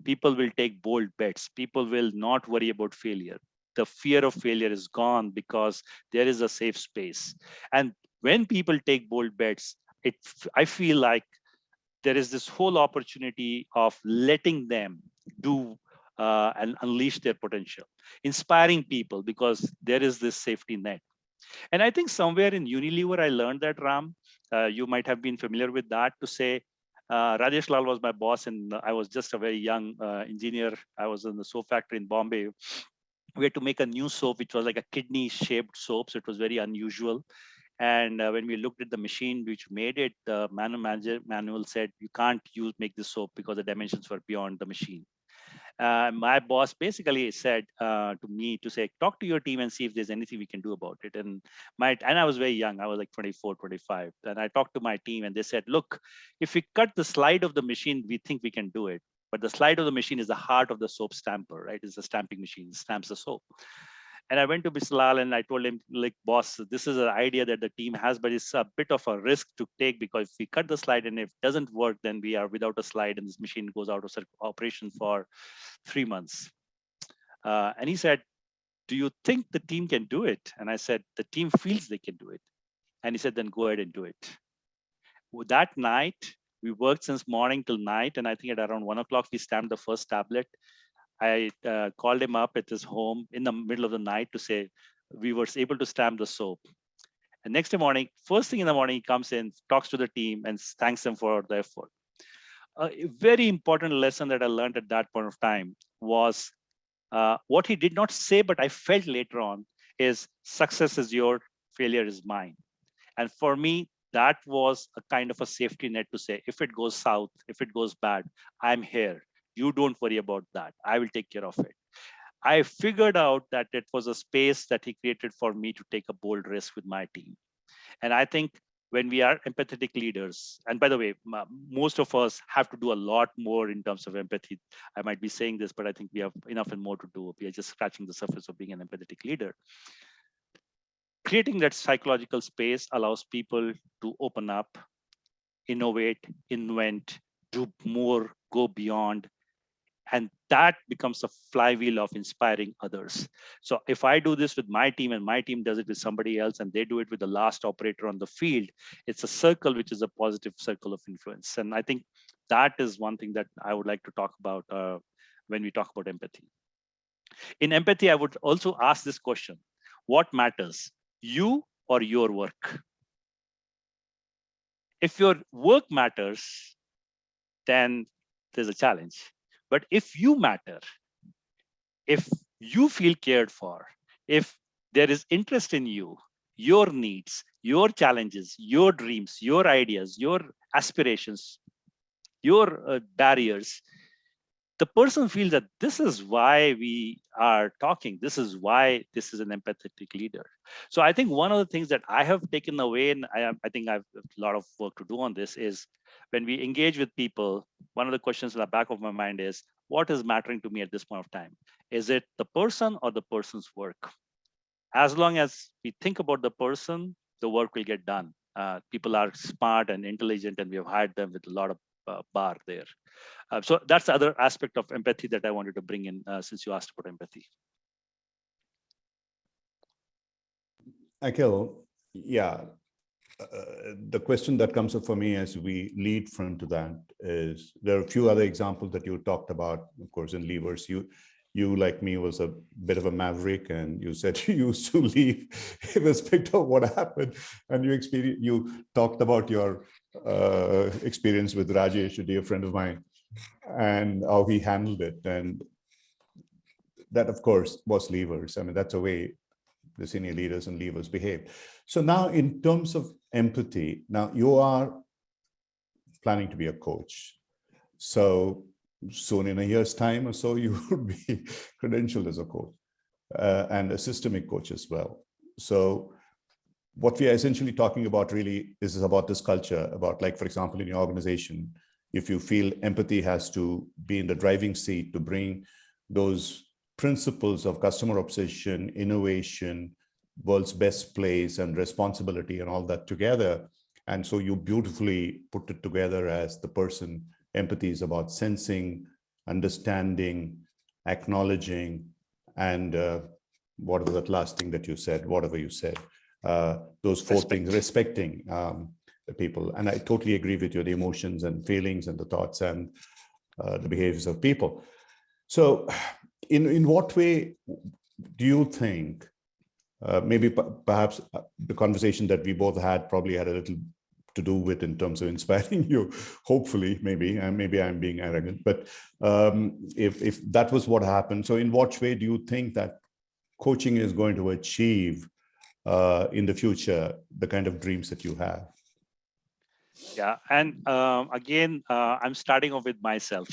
People will take bold bets. People will not worry about failure. The fear of failure is gone because there is a safe space. And when people take bold bets, I feel like there is this whole opportunity of letting them do and unleash their potential, inspiring people because there is this safety net. And I think somewhere in Unilever, I learned that, Ram, you might have been familiar with that, to say, Rajesh Lal was my boss, and I was just a very young engineer. I was in the soap factory in Bombay. We had to make a new soap, which was like a kidney-shaped soap, so it was very unusual. And when we looked at the machine which made it, the manual said, you can't make this soap because the dimensions were beyond the machine. My boss basically said to me to say, talk to your team and see if there's anything we can do about it. And I was very young. I was like 24, 25. And I talked to my team and they said, look, if we cut the slide of the machine, we think we can do it. But the slide of the machine is the heart of the soap stamper, right? It's a stamping machine, it stamps the soap. And I went to Mr. Lal and I told him, like, boss, this is an idea that the team has, but it's a bit of a risk to take because if we cut the slide and if it doesn't work, then we are without a slide and this machine goes out of operation for 3 months. And he said, do you think the team can do it? And I said, the team feels they can do it. And he said, then go ahead and do it. That night, we worked since morning till night. And I think at around 1 o'clock, we stamped the first tablet. I called him up at his home in the middle of the night to say we were able to stamp the soap. And next morning, first thing in the morning, he comes in, talks to the team and thanks them for the effort. A very important lesson that I learned at that point of time was what he did not say, but I felt later on is success is your, failure is mine. And for me, that was a kind of a safety net to say, if it goes south, if it goes bad, I'm here. You don't worry about that. I will take care of it. I figured out that it was a space that he created for me to take a bold risk with my team. And I think when we are empathetic leaders, and by the way, most of us have to do a lot more in terms of empathy. I might be saying this, but I think we have enough and more to do. We are just scratching the surface of being an empathetic leader. Creating that psychological space allows people to open up, innovate, invent, do more, go beyond, And that becomes a flywheel of inspiring others. So if I do this with my team and my team does it with somebody else and they do it with the last operator on the field, it's a circle, which is a positive circle of influence. And I think that is one thing that I would like to talk about when we talk about empathy. In empathy, I would also ask this question: what matters, you or your work? If your work matters, then there's a challenge. But if you matter, if you feel cared for, if there is interest in you, your needs, your challenges, your dreams, your ideas, your aspirations, your barriers, the person feels that this is why we are talking. This is why this is an empathetic leader. So I think one of the things that I have taken away, and I think I have a lot of work to do on this, is when we engage with people, one of the questions in the back of my mind is, what is mattering to me at this point of time? Is it the person or the person's work? As long as we think about the person, the work will get done. People are smart and intelligent, and we have hired them with a lot of bar there. So that's the other aspect of empathy that I wanted to bring in since you asked about empathy. Akhil, yeah, the question that comes up for me as we lead from to that is, there are a few other examples that you talked about, of course, in levers. You like me was a bit of a maverick, and you said you used to leave irrespective of what happened. And you talked about your experience with Rajesh, a dear friend of mine, and how he handled it. And that, of course, was levers. I mean, that's the way the senior leaders and levers behave. So now, in terms of empathy, now you are planning to be a coach. So soon, in a year's time or so, you would be credentialed as a coach and a systemic coach as well. So what we are essentially talking about really is about this culture, about, like, for example, in your organization, if you feel empathy has to be in the driving seat to bring those principles of customer obsession, innovation, world's best place, and responsibility, and all that together. And so you beautifully put it together as the person. Empathy is about sensing, understanding, acknowledging, and whatever that last thing that you said, whatever you said, those four things, respecting the people. And I totally agree with you, the emotions and feelings and the thoughts and the behaviors of people. So in what way do you think, maybe perhaps the conversation that we both had probably had a little to do with in terms of inspiring you, hopefully, maybe I'm being arrogant, but if that was what happened, so in what way do you think that coaching is going to achieve in the future the kind of dreams that you have? Yeah, and again, I'm starting off with myself.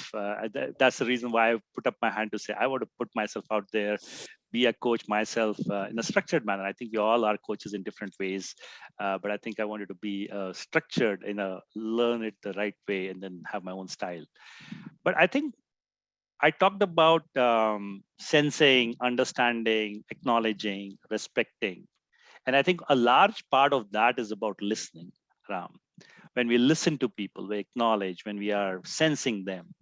That's the reason why I put up my hand to say I want to put myself out there, be a coach myself in a structured manner. I think we all are coaches in different ways, but I think I wanted to be structured in a learn it the right way and then have my own style. But I think I talked about sensing, understanding, acknowledging, respecting. And I think a large part of that is about listening, Ram. When we listen to people, we acknowledge, when we are sensing them.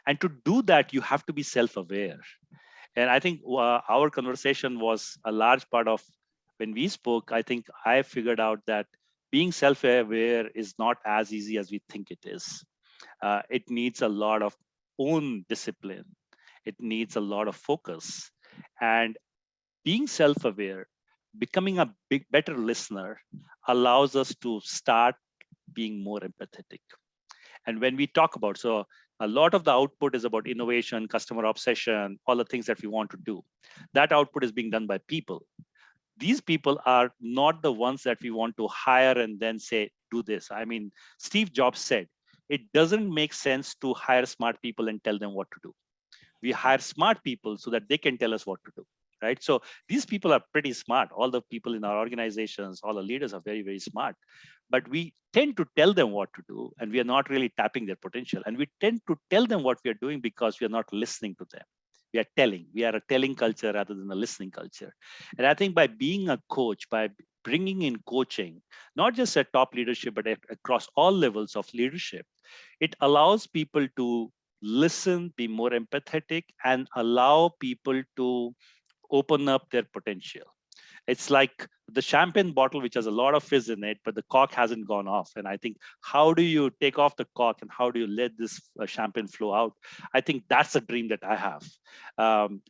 And to do that, you have to be self-aware. And I think our conversation was a large part of when we spoke. I think I figured out that being self-aware is not as easy as we think it is. It needs a lot of own discipline. It needs a lot of focus. And being self-aware, becoming a better listener, allows us to start being more empathetic. And when we talk about, so a lot of the output is about innovation, customer obsession, all the things that we want to do. That output is being done by people. These people are not the ones that we want to hire and then say, do this. I mean, Steve Jobs said, it doesn't make sense to hire smart people and tell them what to do. We hire smart people so that they can tell us what to do, right? So these people are pretty smart. All the people in our organizations, all the leaders are very, very smart. But we tend to tell them what to do, and we are not really tapping their potential. And we tend to tell them what we are doing because we are not listening to them. We are telling. We are a telling culture rather than a listening culture. And I think by being a coach, by bringing in coaching, not just at top leadership, but across all levels of leadership, it allows people to listen, be more empathetic, and allow people to open up their potential. It's like the champagne bottle, which has a lot of fizz in it, but the cork hasn't gone off. And I think, how do you take off the cork and how do you let this champagne flow out? I think that's a dream that I have.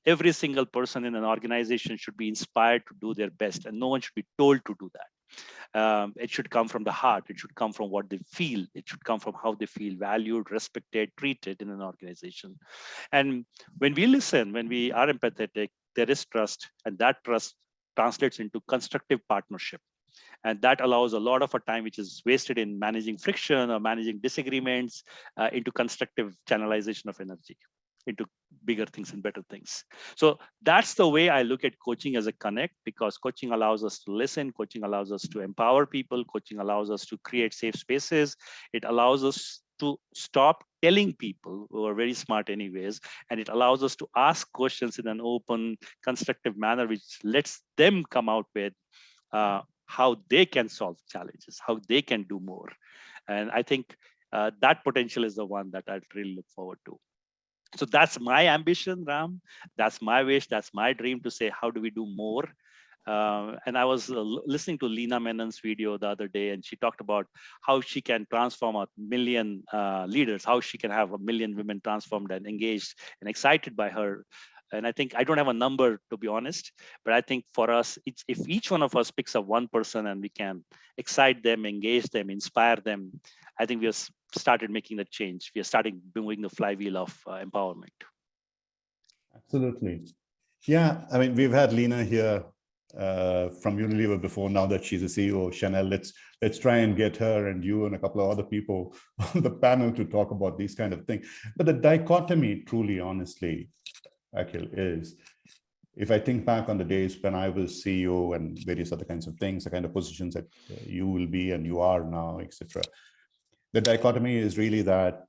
Every single person in an organization should be inspired to do their best, and no one should be told to do that. It should come from the heart. It should come from what they feel. It should come from how they feel valued, respected, treated in an organization. And when we listen, when we are empathetic, there is trust, and that trust translates into constructive partnership. And that allows a lot of our time, which is wasted in managing friction or managing disagreements, into constructive channelization of energy into bigger things and better things. So that's the way I look at coaching as a connect, because coaching allows us to listen, coaching allows us to empower people, coaching allows us to create safe spaces. It allows us to stop telling people who are very smart anyways, and it allows us to ask questions in an open, constructive manner, which lets them come out with how they can solve challenges, how they can do more. And I think that potential is the one that I really look forward to. So that's my ambition, Ram. That's my wish. That's my dream, to say, how do we do more? And I was listening to Lena Menon's video the other day, and she talked about how she can transform 1 million leaders, how she can have 1 million women transformed and engaged and excited by her. And I think, I don't have a number, to be honest, but I think for us, if each one of us picks up one person and we can excite them, engage them, inspire them, I think we have started making the change. We are starting moving the flywheel of empowerment. Absolutely. Yeah, I mean, we've had Lena here from Unilever before. Now that she's a CEO of Chanel, let's try and get her and you and a couple of other people on the panel to talk about these kind of things. But the dichotomy, truly, honestly, Akhil, is, if I think back on the days when I was CEO and various other kinds of things, the kind of positions that you will be and you are now, etc. The dichotomy is really that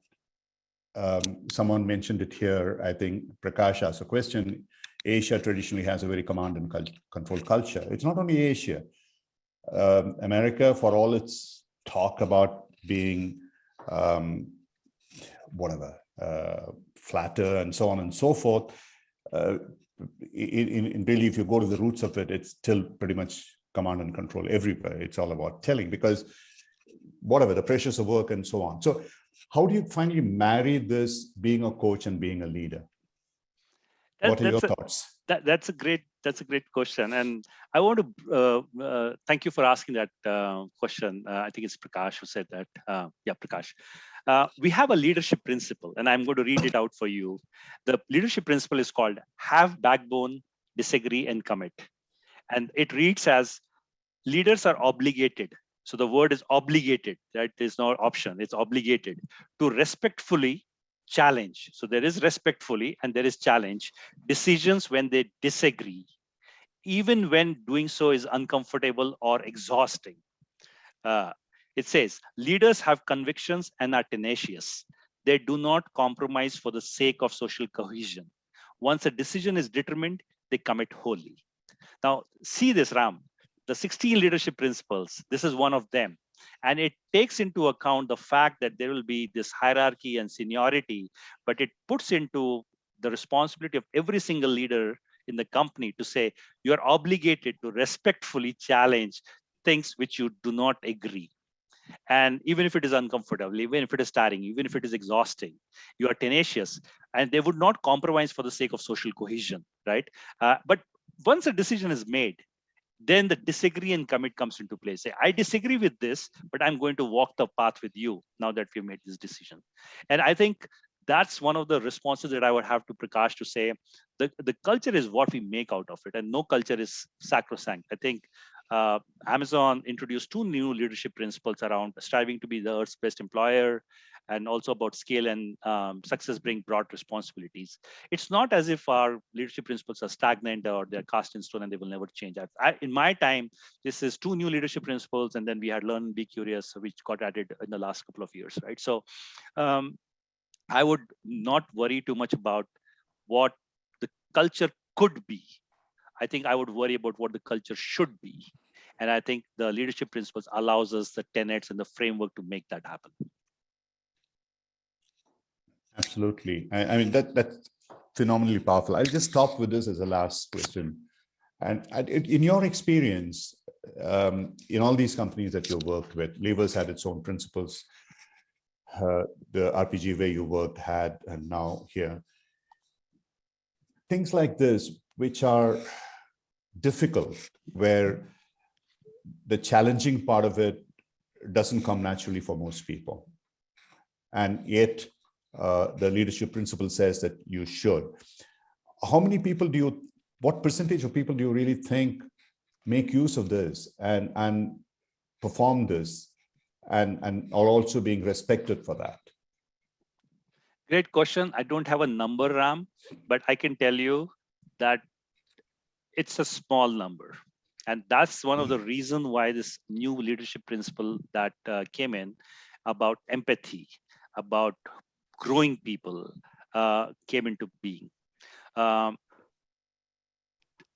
someone mentioned it here. I think Prakash asked a question. Asia traditionally has a very command and control culture. It's not only Asia. America, for all its talk about being flatter and so on and so forth, in really, if you go to the roots of it, it's still pretty much command and control everywhere. It's all about telling, because the pressures of work and so on. So how do you finally marry this, being a coach and being a leader? What are your thoughts? That's a great question, and I want to thank you for asking that question. I think it's Prakash who said that. Yeah, Prakash. We have a leadership principle, and I'm going to read it out for you. The leadership principle is called have backbone, disagree, and commit. And it reads as, leaders are obligated. So the word is obligated, right? There's no option, it's obligated to respectfully challenge. So there is respectfully and there is challenge decisions when they disagree, even when doing so is uncomfortable or exhausting. It says, leaders have convictions and are tenacious. They do not compromise for the sake of social cohesion. Once a decision is determined, they commit wholly. Now, see this, Ram. The 16 leadership principles, this is one of them. And it takes into account the fact that there will be this hierarchy and seniority, but it puts into the responsibility of every single leader in the company to say, you're obligated to respectfully challenge things which you do not agree. And even if it is uncomfortable, even if it is tiring, even if it is exhausting, you are tenacious, and they would not compromise for the sake of social cohesion, right? But once a decision is made, then the disagree and commit comes into play. Say, I disagree with this, but I'm going to walk the path with you now that we've made this decision. And I think that's one of the responses that I would have to Prakash, to say the culture is what we make out of it, and no culture is sacrosanct. I think Amazon introduced 2 new leadership principles around striving to be the Earth's best employer, and also about scale and success bring broad responsibilities. It's not as if our leadership principles are stagnant or they're cast in stone and they will never change. In my time, this is 2 new leadership principles, and then we had Learn and Be Curious, which got added in the last couple of years, right? So I would not worry too much about what the culture could be. I think I would worry about what the culture should be. And I think the leadership principles allows us the tenets and the framework to make that happen. Absolutely. I mean, that's phenomenally powerful. I'll just stop with this as a last question. And in your experience, in all these companies that you worked with, Lever's had its own principles. The RPG where you worked had, and now here. Things like this, which are difficult, where the challenging part of it doesn't come naturally for most people. And yet, the leadership principle says that you should. How many people what percentage of people do you really think make use of this and perform this and are also being respected for that? Great question. I don't have a number, Ram, but I can tell you that it's a small number. And that's one of the reasons why this new leadership principle that came in about empathy, about growing people, came into being.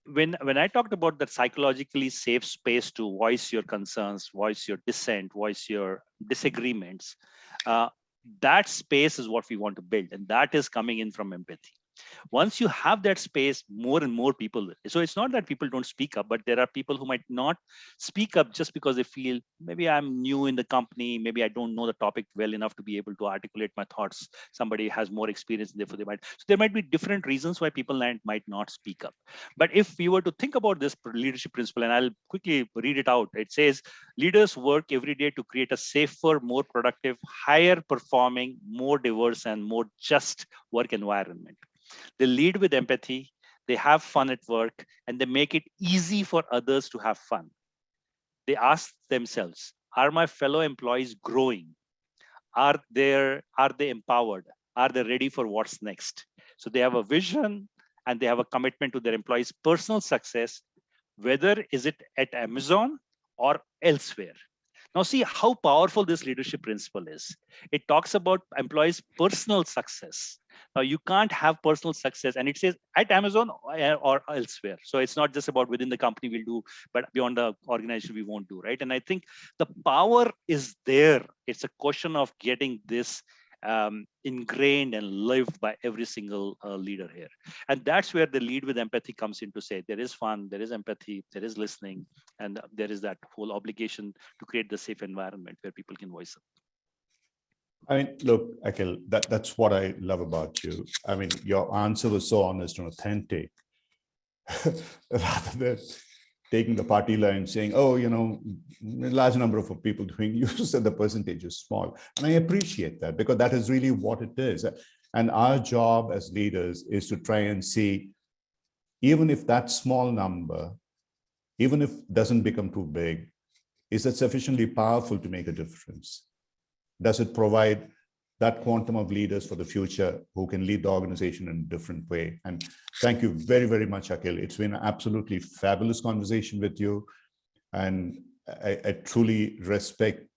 When I talked about that psychologically safe space to voice your concerns, voice your dissent, voice your disagreements, that space is what we want to build, and that is coming in from empathy. Once you have that space, more and more people will. So it's not that people don't speak up, but there are people who might not speak up just because they feel maybe I'm new in the company, maybe I don't know the topic well enough to be able to articulate my thoughts. Somebody has more experience, therefore they might. So there might be different reasons why people might not speak up. But if we were to think about this leadership principle, and I'll quickly read it out, it says, leaders work every day to create a safer, more productive, higher performing, more diverse, and more just work environment. They lead with empathy, they have fun at work, and they make it easy for others to have fun. They ask themselves, are my fellow employees growing? Are they empowered? Are they ready for what's next? So they have a vision and they have a commitment to their employees' personal success, whether is it at Amazon or elsewhere. Now see how powerful this leadership principle is. It talks about employees' personal success. Now you can't have personal success, and it says at Amazon or elsewhere. So it's not just about within the company we'll do, but beyond the organization we won't do, right? And I think the power is there. It's a question of getting this ingrained and lived by every single leader here. And that's where the lead with empathy comes in to say there is fun, there is empathy, there is listening, and there is that whole obligation to create the safe environment where people can voice up. I mean, look, Akhil, that's what I love about you. I mean, your answer was so honest and authentic, rather than taking the party line saying, oh, a large number of people doing, you said the percentage is small. And I appreciate that, because that is really what it is. And our job as leaders is to try and see, even if that small number, even if it doesn't become too big, is it sufficiently powerful to make a difference? Does it provide that quantum of leaders for the future who can lead the organization in a different way? And thank you very, very much, Akhil. It's been an absolutely fabulous conversation with you. And I truly respect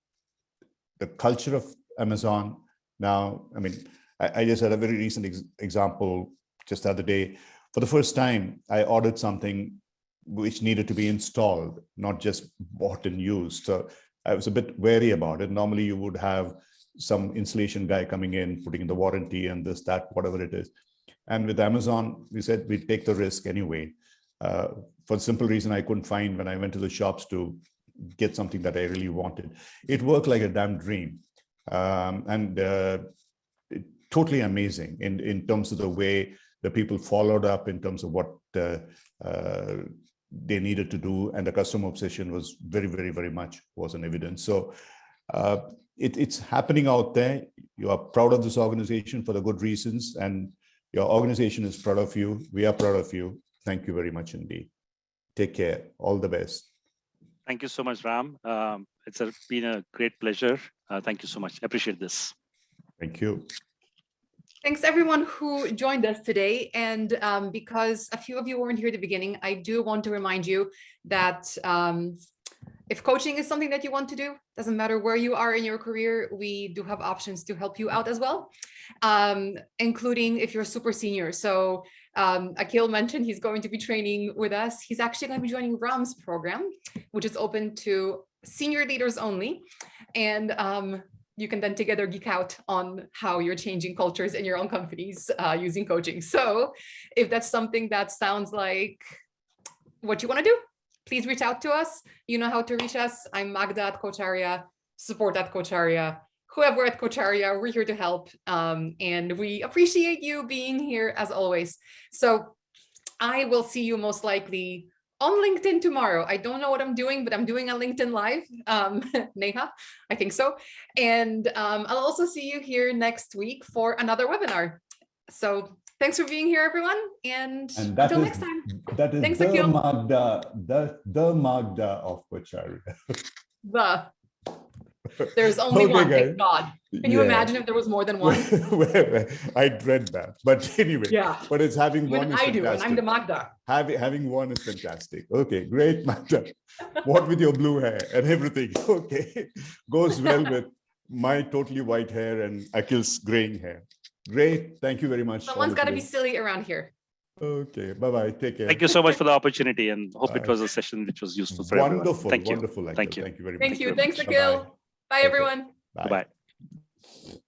the culture of Amazon. Now, I mean, I just had a very recent example just the other day. For the first time, I ordered something which needed to be installed, not just bought and used. So I was a bit wary about it. Normally, you would have some installation guy coming in, putting in the warranty and this, that, whatever it is. And with Amazon, we said we'd take the risk anyway. For the simple reason I couldn't find when I went to the shops to get something that I really wanted. It worked like a damn dream. Totally amazing in terms of the way the people followed up, in terms of what they needed to do, and the customer obsession was very, very, very much was an evidence. So it's happening out there. You are proud of this organization for the good reasons, and your organization is proud of you. We are proud of you. Thank you very much indeed. Take care. All the best. Thank you so much, Ram. It's been a great pleasure. Thank you so much. I appreciate this. Thank you. Thanks everyone who joined us today. And because a few of you weren't here at the beginning, I do want to remind you that if coaching is something that you want to do, doesn't matter where you are in your career, we do have options to help you out as well, including if you're super senior. So Akhil mentioned he's going to be training with us. He's actually going to be joining Ram's program, which is open to senior leaders only. And you can then together geek out on how you're changing cultures in your own companies using coaching. So if that's something that sounds like what you want to do, please reach out to us. You know how to reach us. I'm Magda at Coacharia, support at Coacharia, whoever at Coacharia, we're here to help. And we appreciate you being here as always. So I will see you most likely on LinkedIn tomorrow. I don't know what I'm doing, but I'm doing a LinkedIn Live, Neha, I think so. And I'll also see you here next week for another webinar. So thanks for being here, everyone. And until next time. That is thanks, the Akhil. Magda, the Magda of Coacharia. There's only one, guys. thank God. Can you imagine if there was more than one? I dread that. But anyway, but it's having one is I do, fantastic. and I'm the Magda. Having one is fantastic. Okay, great, Magda. What with your blue hair and everything? Okay, goes well with my totally white hair and Akhil's graying hair. Great, thank you very much. Someone's got to be silly around here. Okay, bye-bye, take care. Thank you so much for the opportunity, and hope it was a session which was useful for everyone. Thank you. Wonderful, Akhil. Thank you. Thank you very much. Thank you. Thanks, Akhil. Bye, everyone. Bye. Bye.